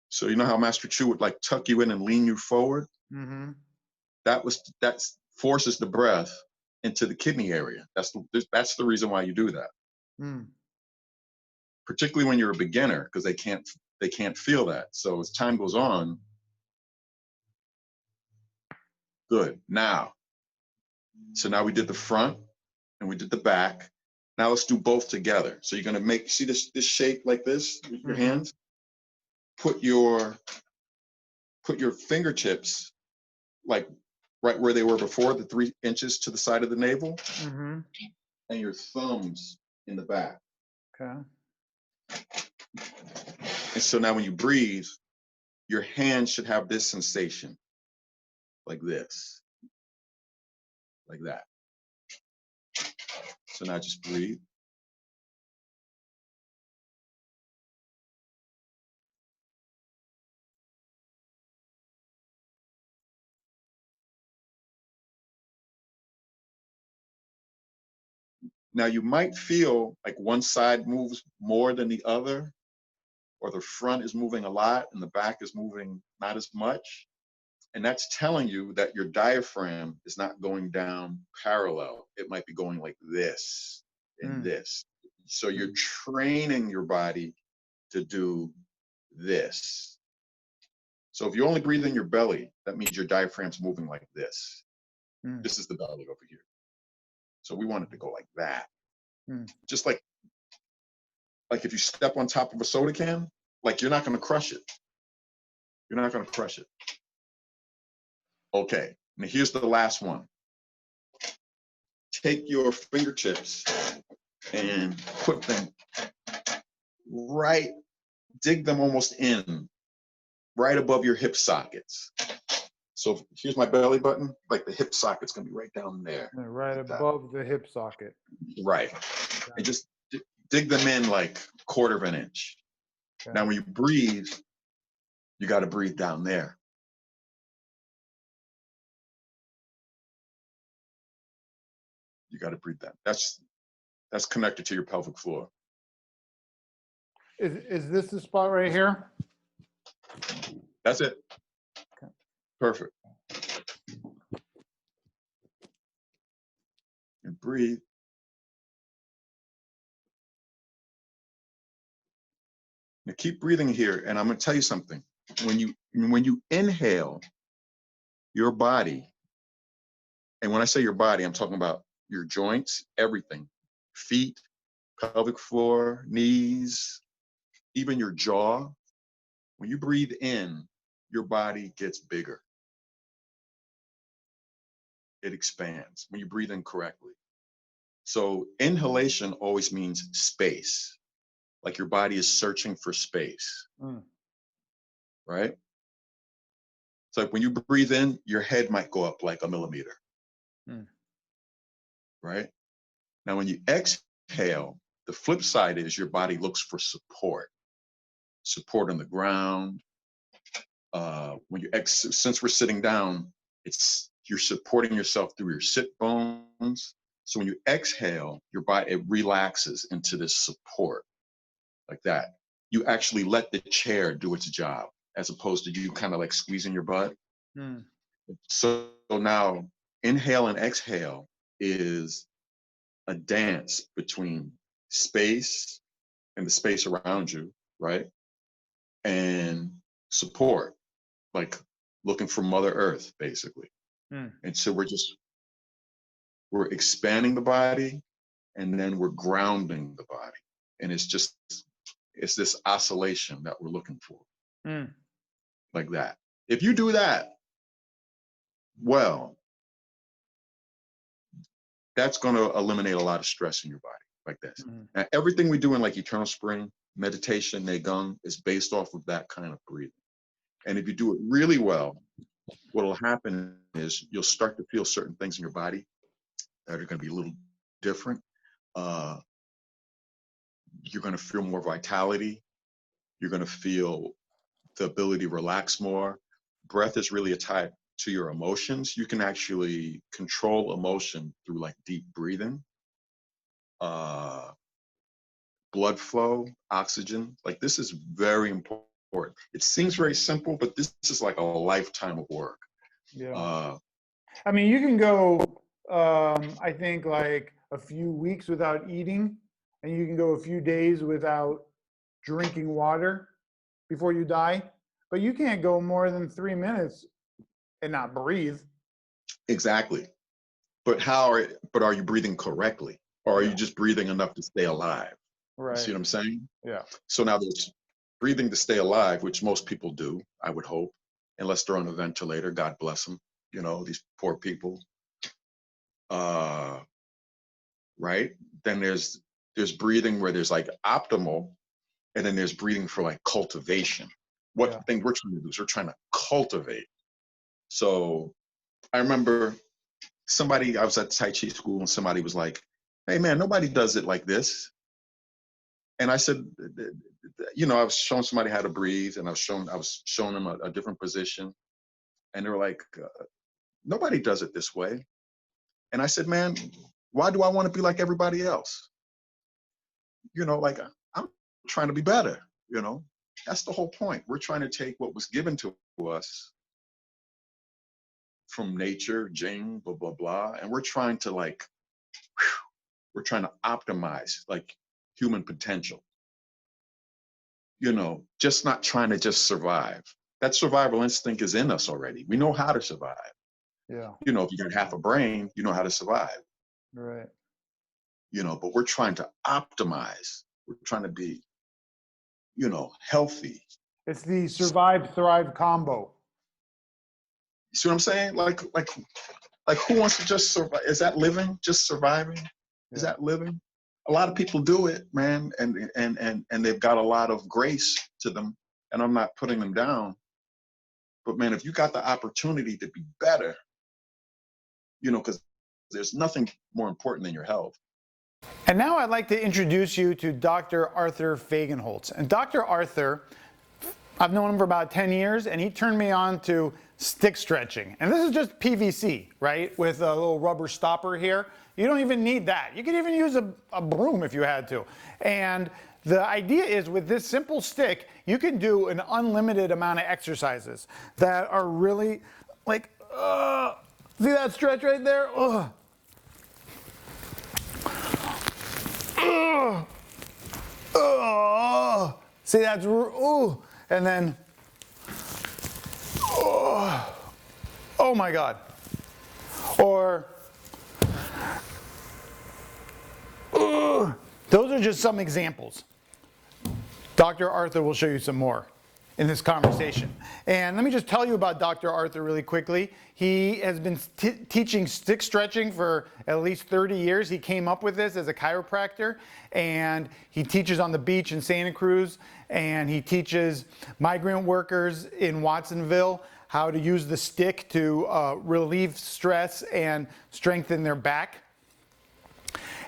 So you know how Master Chu would like tuck you in and lean you forward? Mm-hmm. That forces the breath into the kidney area. That's the reason why you do that. Mm. Particularly when you're a beginner, because they can't feel that. So as time goes on, good. So now we did the front and we did the back. Now let's do both together. So you're gonna see this shape like this with your hands. Put your fingertips like right where they were before, the 3 inches to the side of the navel, Mm-hmm. and your thumbs in the back. Okay. And so now when you breathe, your hands should have this sensation, like this, like that. So now just breathe. Now you might feel like one side moves more than the other, or the front is moving a lot and the back is moving not as much. And that's telling you that your diaphragm is not going down parallel. It might be going like this and this. So you're training your body to do this. So if you only breathe in your belly, that means your diaphragm's moving like this. This is the belly over here. So we want it to go like that. Just like if you step on top of a soda can, like you're not going to crush it. You're not going to crush it. Okay, now here's the last one. take your fingertips and put them right, dig them almost in, right above your hip sockets. So here's my belly button, like the hip socket's gonna be right down there. Right like that. above the hip socket. Right. And just dig them in like a quarter of an inch. Okay. Now, when you breathe, you got to breathe down there. You got to breathe down. That's connected to your pelvic floor. Is this the spot right here? That's it. Okay. Perfect. And breathe. Now keep breathing here, and I'm going to tell you something. When you inhale, your body, and when I say your body, I'm talking about your joints, everything, feet, pelvic floor, knees, even your jaw. When you breathe in, your body gets bigger. It expands when you breathe in correctly. So inhalation always means space, like your body is searching for space, right? It's like when you breathe in, your head might go up like a millimeter, right? Now, when you exhale, the flip side is your body looks for support on the ground. When you since we're sitting down, you're supporting yourself through your sit bones. So when you exhale, your body, it relaxes into this support like that. You actually let the chair do its job as opposed to you kind of like squeezing your butt. So now inhale and exhale is a dance between space and the space around you, right? And support, like looking for Mother Earth, basically. And so we're expanding the body and then we're grounding the body. And it's this oscillation that we're looking for, like that. If you do that well, that's going to eliminate a lot of stress in your body, like this. Now, everything we do in like Eternal Spring, meditation, Neigong is based off of that kind of breathing. And if you do it really well, what will happen is you'll start to feel certain things in your body that are going to be a little different. You're going to feel more vitality. You're going to feel the ability to relax more. Breath is really tied to your emotions. You can actually control emotion through like deep breathing, blood flow, oxygen. Like this is very important. It seems very simple, but this is like a lifetime of work. Yeah. I mean, you can go, I think like a few weeks without eating, and you can go a few days without drinking water before you die, but you can't go more than 3 minutes and not breathe. Exactly. But are you breathing correctly? Or are you just breathing enough to stay alive? Right. You see what I'm saying? Yeah. So now there's breathing to stay alive, which most people do, I would hope, unless they're on a ventilator, God bless them, you know, these poor people. Right? Then there's breathing where there's like optimal, and then there's breathing for like cultivation. The thing we're trying to do is we're trying to cultivate. So I remember I was at Tai Chi school and somebody was like, hey man, nobody does it like this. And I said, you know, I was showing somebody how to breathe and I was showing them a different position. And they were like, nobody does it this way. And I said, man, why do I want to be like everybody else? You know, like I'm trying to be better, you know, that's the whole point. We're trying to take what was given to us from nature, Jing, blah, blah, blah. And we're trying to we're trying to optimize like human potential, you know, just not trying to just survive. That survival instinct is in us already. We know how to survive. Yeah. You know, if you got half a brain, you know how to survive. Right. You know, but we're trying to optimize. We're trying to be, you know, healthy. It's the survive, thrive combo. You see what I'm saying? Like Like, who wants to just survive? Is that living? Just surviving? Is that living? A lot of people do it, man, and they've got a lot of grace to them, and I'm not putting them down. But man, if you got the opportunity to be better, you know, because there's nothing more important than your health. And now I'd like to introduce you to Dr. Arthur Fagenholtz. And Dr. Arthur, I've known him for about 10 years, and he turned me on to stick stretching. And this is just PVC, right? With a little rubber stopper here. You don't even need that. You could even use a broom if you had to. And the idea is with this simple stick, you can do an unlimited amount of exercises that are really like, see that stretch right there? See, that's, and then, oh my God. Or, those are just some examples. Dr. Arthur will show you some more in this conversation. And let me just tell you about Dr. Arthur really quickly. He has been teaching stick stretching for at least 30 years. He came up with this as a chiropractor, and he teaches on the beach in Santa Cruz, and he teaches migrant workers in Watsonville how to use the stick to relieve stress and strengthen their back.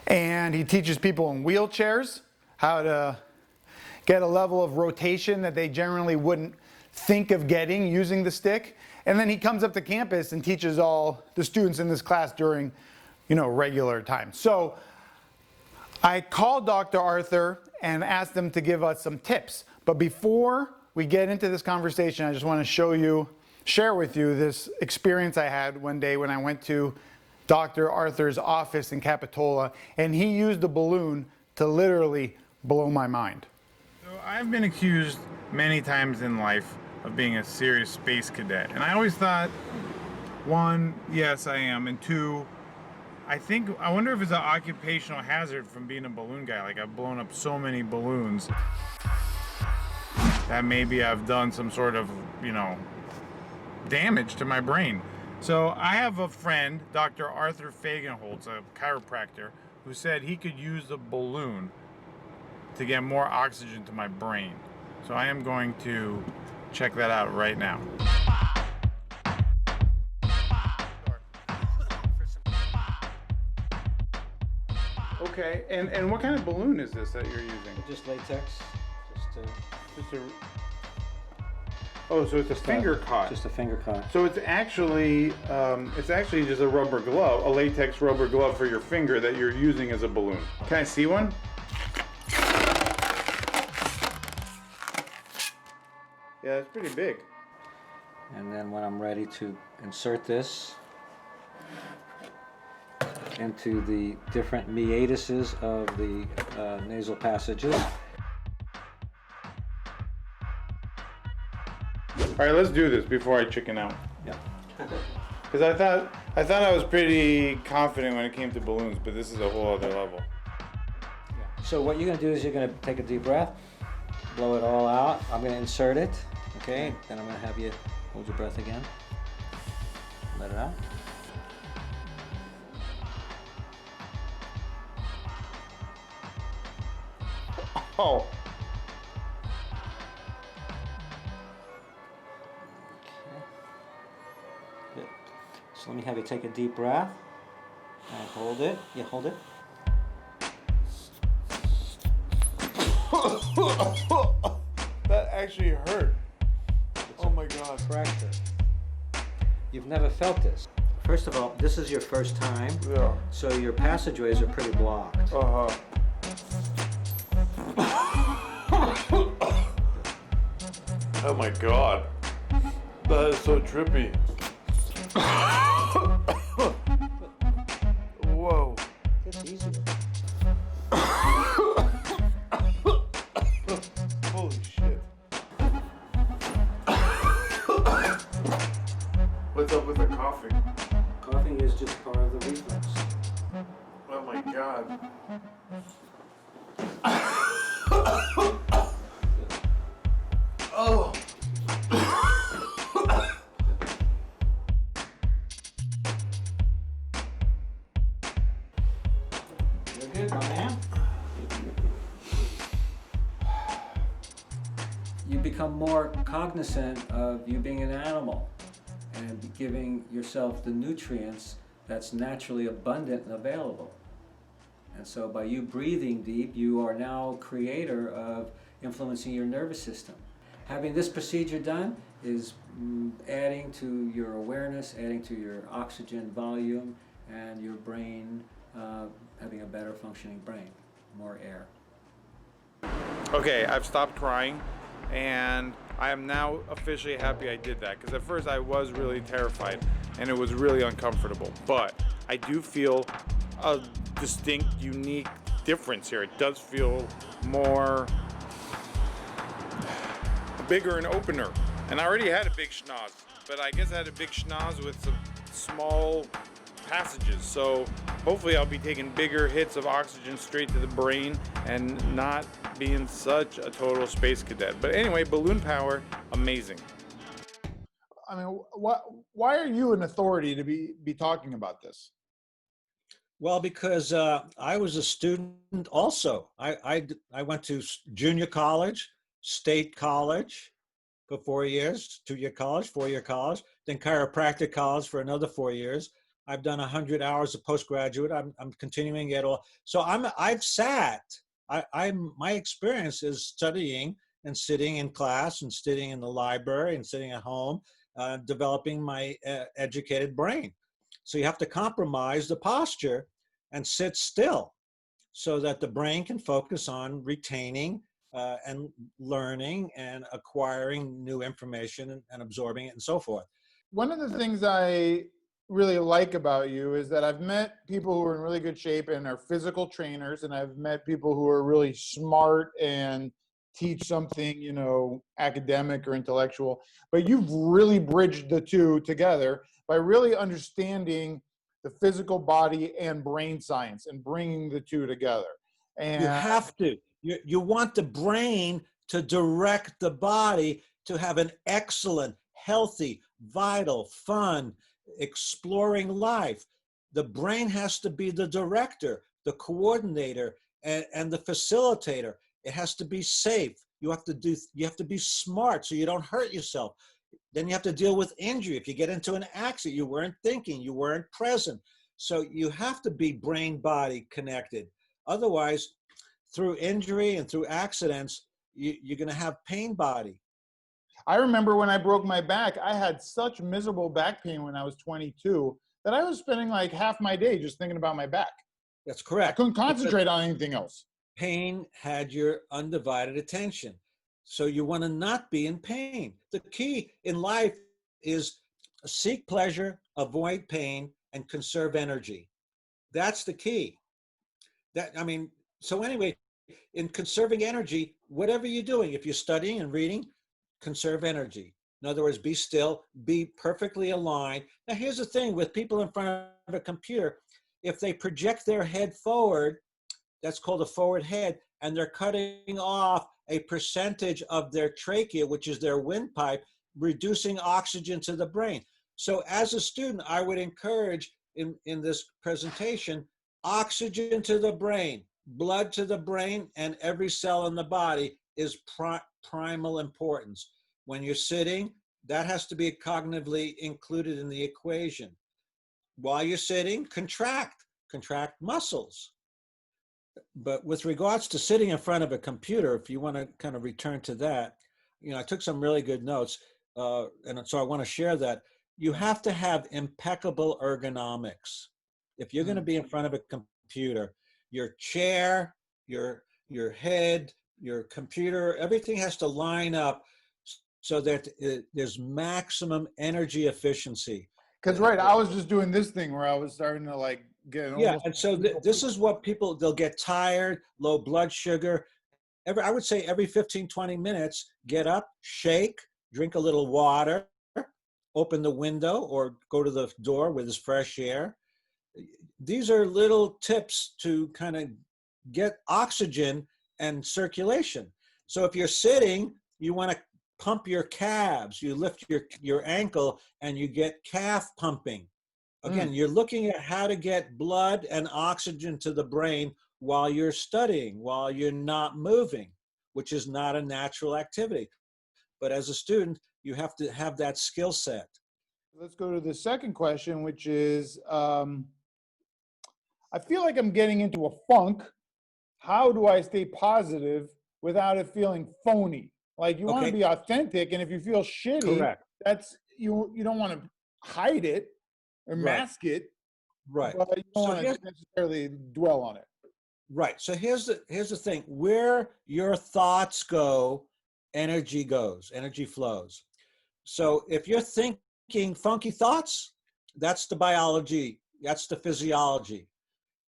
And he teaches people in wheelchairs how to get a level of rotation that they generally wouldn't think of getting using the stick. And then he comes up to campus and teaches all the students in this class during, regular time. So I called Dr. Arthur and asked him to give us some tips. But before we get into this conversation, I just want to share with you this experience I had one day when I went to Dr. Arthur's office in Capitola, and he used a balloon to literally blow my mind. So I've been accused many times in life of being a serious space cadet. And I always thought, one, yes, I am. And two, I wonder if it's an occupational hazard from being a balloon guy. Like, I've blown up so many balloons that maybe I've done some sort of, damage to my brain. So I have a friend, Dr. Arthur Fagenholtz, a chiropractor, who said he could use the balloon to get more oxygen to my brain. So I am going to check that out right now. Okay, and what kind of balloon is this that you're using? Just latex. Oh, so it's a finger caught. Just a finger caught. So it's actually just a rubber glove, a latex rubber glove for your finger that you're using as a balloon. Can I see one? Yeah, it's pretty big. And then when I'm ready to insert this into the different meatises of the nasal passages. All right, let's do this before I chicken out. Yeah. Because I thought I was pretty confident when it came to balloons, but this is a whole other level. So what you're going to do is you're going to take a deep breath, blow it all out. I'm going to insert it, okay? Then I'm going to have you hold your breath again. Let it out. Oh. Good. So let me have you take a deep breath and hold it. Yeah, hold it. That actually hurt. Oh my God. Fracture. You've never felt this. First of all, this is your first time. Yeah. So your passageways are pretty blocked. Uh-huh. Oh my God. That is so trippy. Whoa. It's easier. Holy shit. What's up with the coughing? Coughing is just part of the reflex. Oh my God. Oh. good, my man. You become more cognizant of you being an animal and giving yourself the nutrients that's naturally abundant and available. And so by you breathing deep, you are now creator of influencing your nervous system. Having this procedure done is adding to your awareness, adding to your oxygen volume, and your brain having a better functioning brain, more air. Okay, I've stopped crying, and I am now officially happy I did that, because at first I was really terrified and it was really uncomfortable, but I do feel a distinct, unique difference here. It does feel more bigger and opener. And I already had a big schnoz, but I guess I had a big schnoz with some small passages. So hopefully I'll be taking bigger hits of oxygen straight to the brain and not being such a total space cadet. But anyway, balloon power, amazing. I mean, why are you an authority to be talking about this? Well, because I was a student also. I went to junior college, state college for 4 years, 2-year college, 4-year college, then chiropractic college for another 4 years. I've done 100 hours of postgraduate. I'm continuing it all. So I've sat. My experience is studying and sitting in class and sitting in the library and sitting at home, developing my educated brain. So you have to compromise the posture and sit still so that the brain can focus on retaining and learning and acquiring new information and absorbing it and so forth. One of the things I really like about you is that I've met people who are in really good shape and are physical trainers, and I've met people who are really smart and teach something, you know, academic or intellectual, but you've really bridged the two together by really understanding the physical body and brain science and bringing the two together. And you have to. You want the brain to direct the body to have an excellent, healthy, vital, fun, exploring life. The brain has to be the director, the coordinator, and the facilitator. It has to be safe. You have to be smart so you don't hurt yourself. Then you have to deal with injury. If you get into an accident, you weren't thinking, you weren't present. So you have to be brain-body connected. Otherwise, through injury and through accidents, you're going to have pain body. I remember when I broke my back, I had such miserable back pain when I was 22 that I was spending like half my day just thinking about my back. That's correct. I couldn't concentrate on anything else. Pain had your undivided attention. So you want to not be in pain. The key in life is seek pleasure, avoid pain, and conserve energy. That's the key. So anyway, in conserving energy, whatever you're doing, if you're studying and reading, conserve energy. In other words, be still, be perfectly aligned. Now, here's the thing with people in front of a computer, if they project their head forward, that's called a forward head, and they're cutting off a percentage of their trachea, which is their windpipe, reducing oxygen to the brain. So as a student, I would encourage in this presentation, oxygen to the brain, blood to the brain, and every cell in the body is primal importance. When you're sitting, that has to be cognitively included in the equation. While you're sitting, contract muscles. But with regards to sitting in front of a computer, if you want to kind of return to that, I took some really good notes, and so I want to share that. You have to have impeccable ergonomics. If you're going to be in front of a computer, your chair, your head, your computer, everything has to line up so that there's maximum energy efficiency. Because I was just doing this thing where I was starting to like get and so this is what they'll get tired, low blood sugar. I would say every 15, 20 minutes, get up, shake, drink a little water, open the window or go to the door where there's fresh air. These are little tips to kind of get oxygen and circulation. So if you're sitting, you want to pump your calves. You lift your ankle and you get calf pumping. Again, you're looking at how to get blood and oxygen to the brain while you're studying, while you're not moving, which is not a natural activity. But as a student, you have to have that skill set. Let's go to the second question, which is, I feel like I'm getting into a funk. How do I stay positive without it feeling phony? Like you want to Okay. be authentic, and if you feel shitty, Correct. that's you don't want to hide it or Right. mask it, Right. but you don't So want to here's- necessarily dwell on it. Right. So here's the thing. Where your thoughts go, energy goes, energy flows. So if you're thinking funky thoughts, that's the biology, that's the physiology.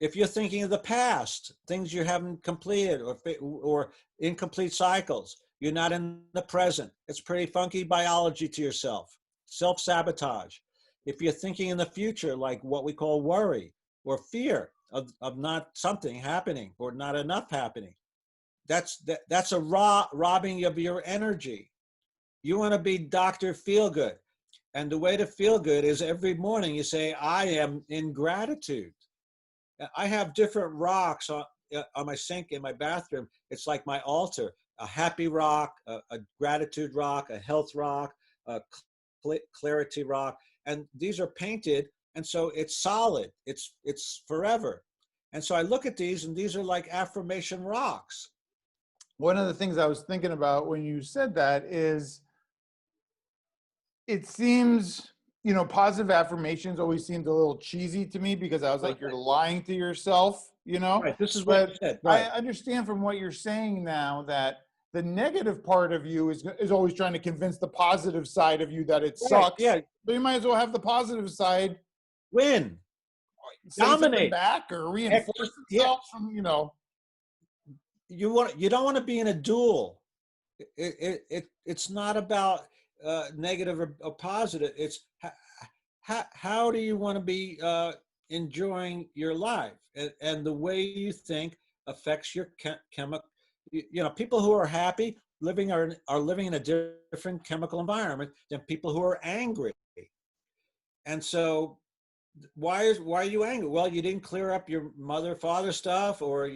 If you're thinking of the past, things you haven't completed or incomplete cycles, you're not in the present. It's pretty funky biology to yourself. Self-sabotage. If you're thinking in the future, like what we call worry or fear of not something happening or not enough happening, that's a robbing of your energy. You want to be Dr. Feelgood. And the way to feel good is every morning you say, I am in gratitude. I have different rocks on my sink in my bathroom. It's like my altar, a happy rock, a gratitude rock, a health rock, a clarity rock. And these are painted. And so it's solid. It's forever. And so I look at these and these are like affirmation rocks. One of the things I was thinking about when you said that is, it seems, positive affirmations always seemed a little cheesy to me because I was like, you're lying to yourself, Right. This is what you said. Right. I understand from what you're saying now that the negative part of you is always trying to convince the positive side of you that it sucks. Yeah. But you might as well have the positive side Win. say something Dominate. back or reinforce itself from, You don't want to be in a duel. It's not about negative or positive. It's how do you want to be enjoying your life, and the way you think affects your chemical. People who are happy are living in a different chemical environment than people who are angry. And so, why are you angry? Well, you didn't clear up your father stuff, or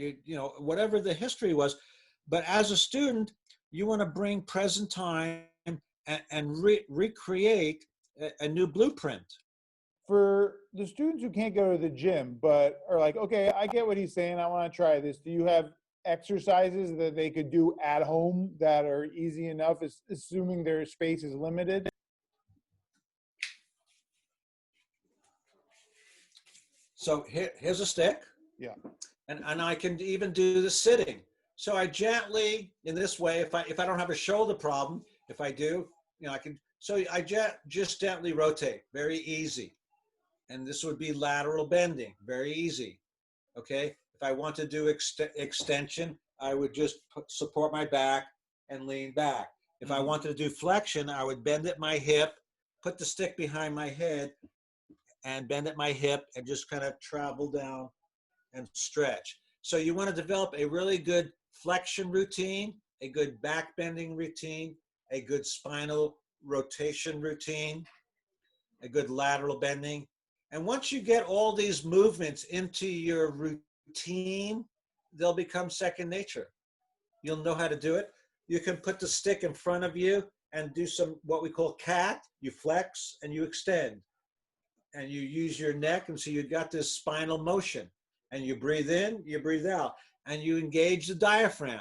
whatever the history was. But as a student, you want to bring present time and recreate a new blueprint. For the students who can't go to the gym, but are like, okay, I get what he's saying, I want to try this. Do you have exercises that they could do at home that are easy enough, assuming their space is limited? So here's a stick. Yeah. And I can even do the sitting. So I gently, in this way, if I don't have a shoulder problem, if I do, I can. So I just gently rotate, very easy. And this would be lateral bending, very easy. Okay. If I want to do extension, I would just support my back and lean back. If I wanted to do flexion, I would bend at my hip, put the stick behind my head, and bend at my hip and just kind of travel down and stretch. So you want to develop a really good flexion routine, a good back bending routine, a good spinal rotation routine, a good lateral bending. And once you get all these movements into your routine, they'll become second nature. You'll know how to do it. You can put the stick in front of you and do some what we call cat. You flex and you extend. And you use your neck, and so you've got this spinal motion. And you breathe in, you breathe out, and you engage the diaphragm.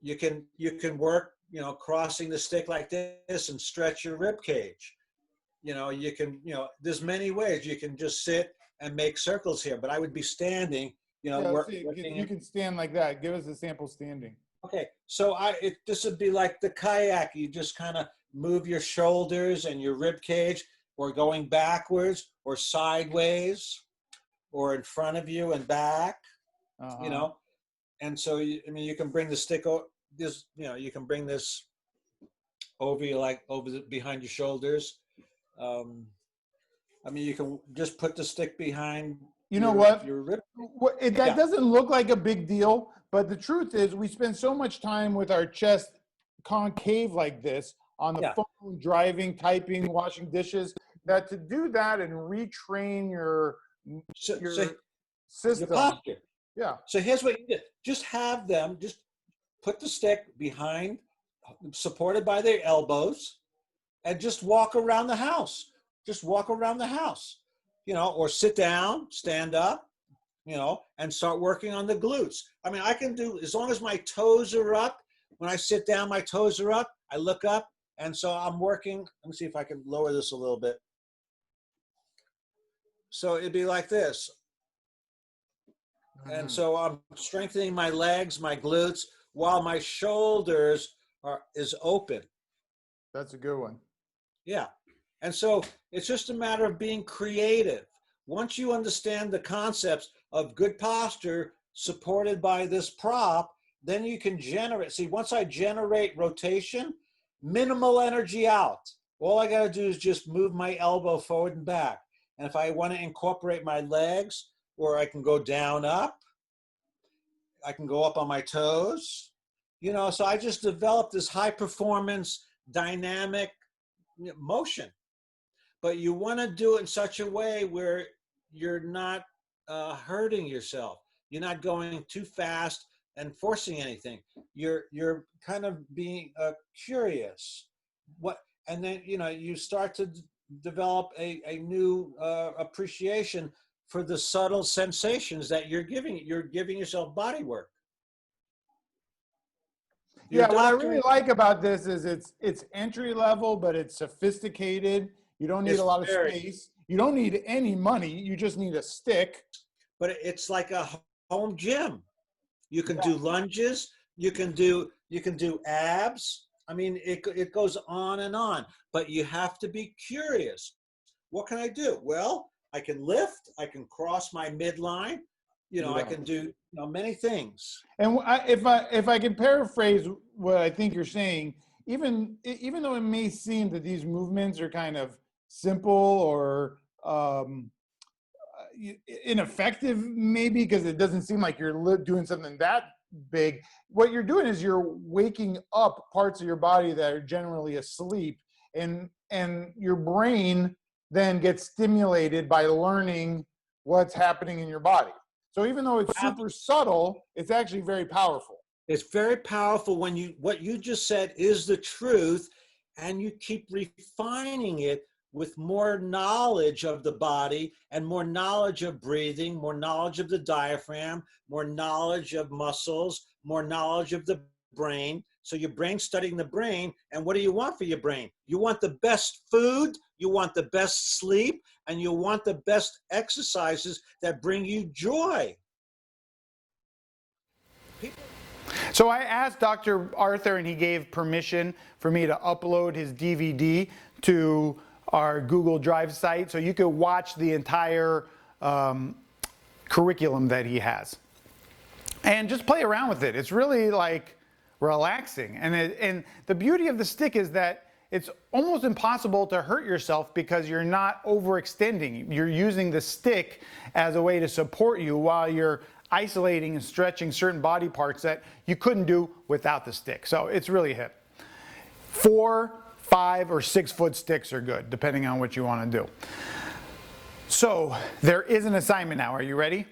You can work, crossing the stick like this and stretch your rib cage. You can, there's many ways. You can just sit and make circles here, but I would be standing, You can stand like that. Give us a sample standing. Okay, so this would be like the kayak. You just kind of move your shoulders and your rib cage, or going backwards or sideways, or in front of you and back, And so, you can bring the stick, you can bring this over you, like behind your shoulders. You can just put the stick behind your rib. That doesn't look like a big deal, but the truth is we spend so much time with our chest concave like this on the phone, driving, typing, washing dishes, that to do that and retrain your system, your posture. Yeah. So here's what you do. Just have them, just put the stick behind, supported by their elbows, and just walk around the house. Just walk around the house, or sit down, stand up, and start working on the glutes. I mean, I can do, as long as my toes are up, when I sit down, my toes are up, I look up, and so I'm working. Let me see if I can lower this a little bit. So it'd be like this. And so I'm strengthening my legs, my glutes, while my shoulders is open. That's a good one. Yeah. And so it's just a matter of being creative. Once you understand the concepts of good posture supported by this prop, then you can generate. See, once I generate rotation, minimal energy out. All I got to do is just move my elbow forward and back. And if I want to incorporate my legs, or I can go down, up, I can go up on my toes, so I just developed this high performance dynamic motion. But you want to do it in such a way where you're not hurting yourself. You're not going too fast and forcing anything. You're kind of being curious. And then you start to develop a new appreciation for the subtle sensations that you're giving. You're giving yourself body work. Yeah, what I really like about this is it's entry level, but it's sophisticated. You don't need a lot of space. You don't need any money. You just need a stick. But it's like a home gym. You can do lunges. You can do abs. I mean, it goes on and on. But you have to be curious. What can I do? Well, I can lift. I can cross my midline. I can do many things. And if I can paraphrase what I think you're saying, even though it may seem that these movements are kind of simple or ineffective, maybe because it doesn't seem like you're doing something that big, what you're doing is you're waking up parts of your body that are generally asleep, and your brain then gets stimulated by learning what's happening in your body. So even though it's super subtle, it's actually very powerful. It's very powerful when what you just said is the truth, and you keep refining it with more knowledge of the body and more knowledge of breathing, more knowledge of the diaphragm, more knowledge of muscles, more knowledge of the brain. So your brain's studying the brain, and what do you want for your brain? You want the best food, you want the best sleep, and you want the best exercises that bring you joy. So I asked Dr. Arthur, and he gave permission for me to upload his DVD to our Google Drive site, so you could watch the entire curriculum that he has. And just play around with it. It's really like relaxing. And the beauty of the stick is that it's almost impossible to hurt yourself because you're not overextending. You're using the stick as a way to support you while you're isolating and stretching certain body parts that you couldn't do without the stick. So it's really hip. 4, 5, or 6 foot sticks are good, depending on what you want to do. So there is an assignment now. Are you ready?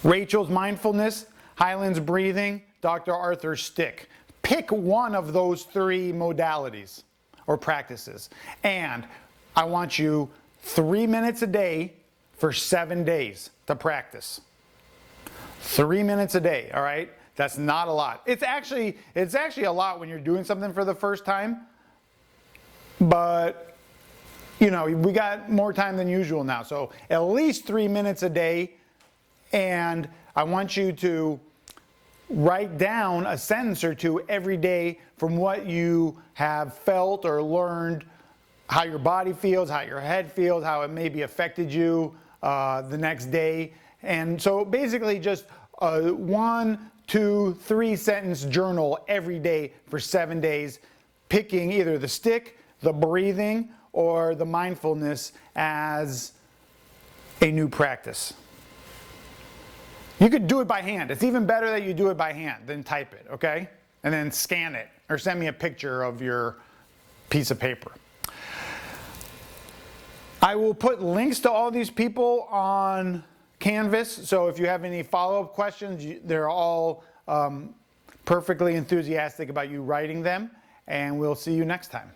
Rachel's mindfulness, Highland's breathing, Dr. Arthur's stick. Pick one of those 3 modalities or practices. And I want you 3 minutes a day for 7 days to practice. 3 minutes a day, all right? That's not a lot. It's actually a lot when you're doing something for the first time. But, we got more time than usual now. So at least 3 minutes a day. And I want you to write down a sentence or two every day from what you have felt or learned, how your body feels, how your head feels, how it maybe affected you the next day. And so basically just a 1, 2, 3 sentence journal every day for 7 days, picking either the stick, the breathing, or the mindfulness as a new practice. You could do it by hand. It's even better that you do it by hand than type it, okay? And then scan it or send me a picture of your piece of paper. I will put links to all these people on canvas. So if you have any follow-up questions, they're all perfectly enthusiastic about you writing them. And we'll see you next time.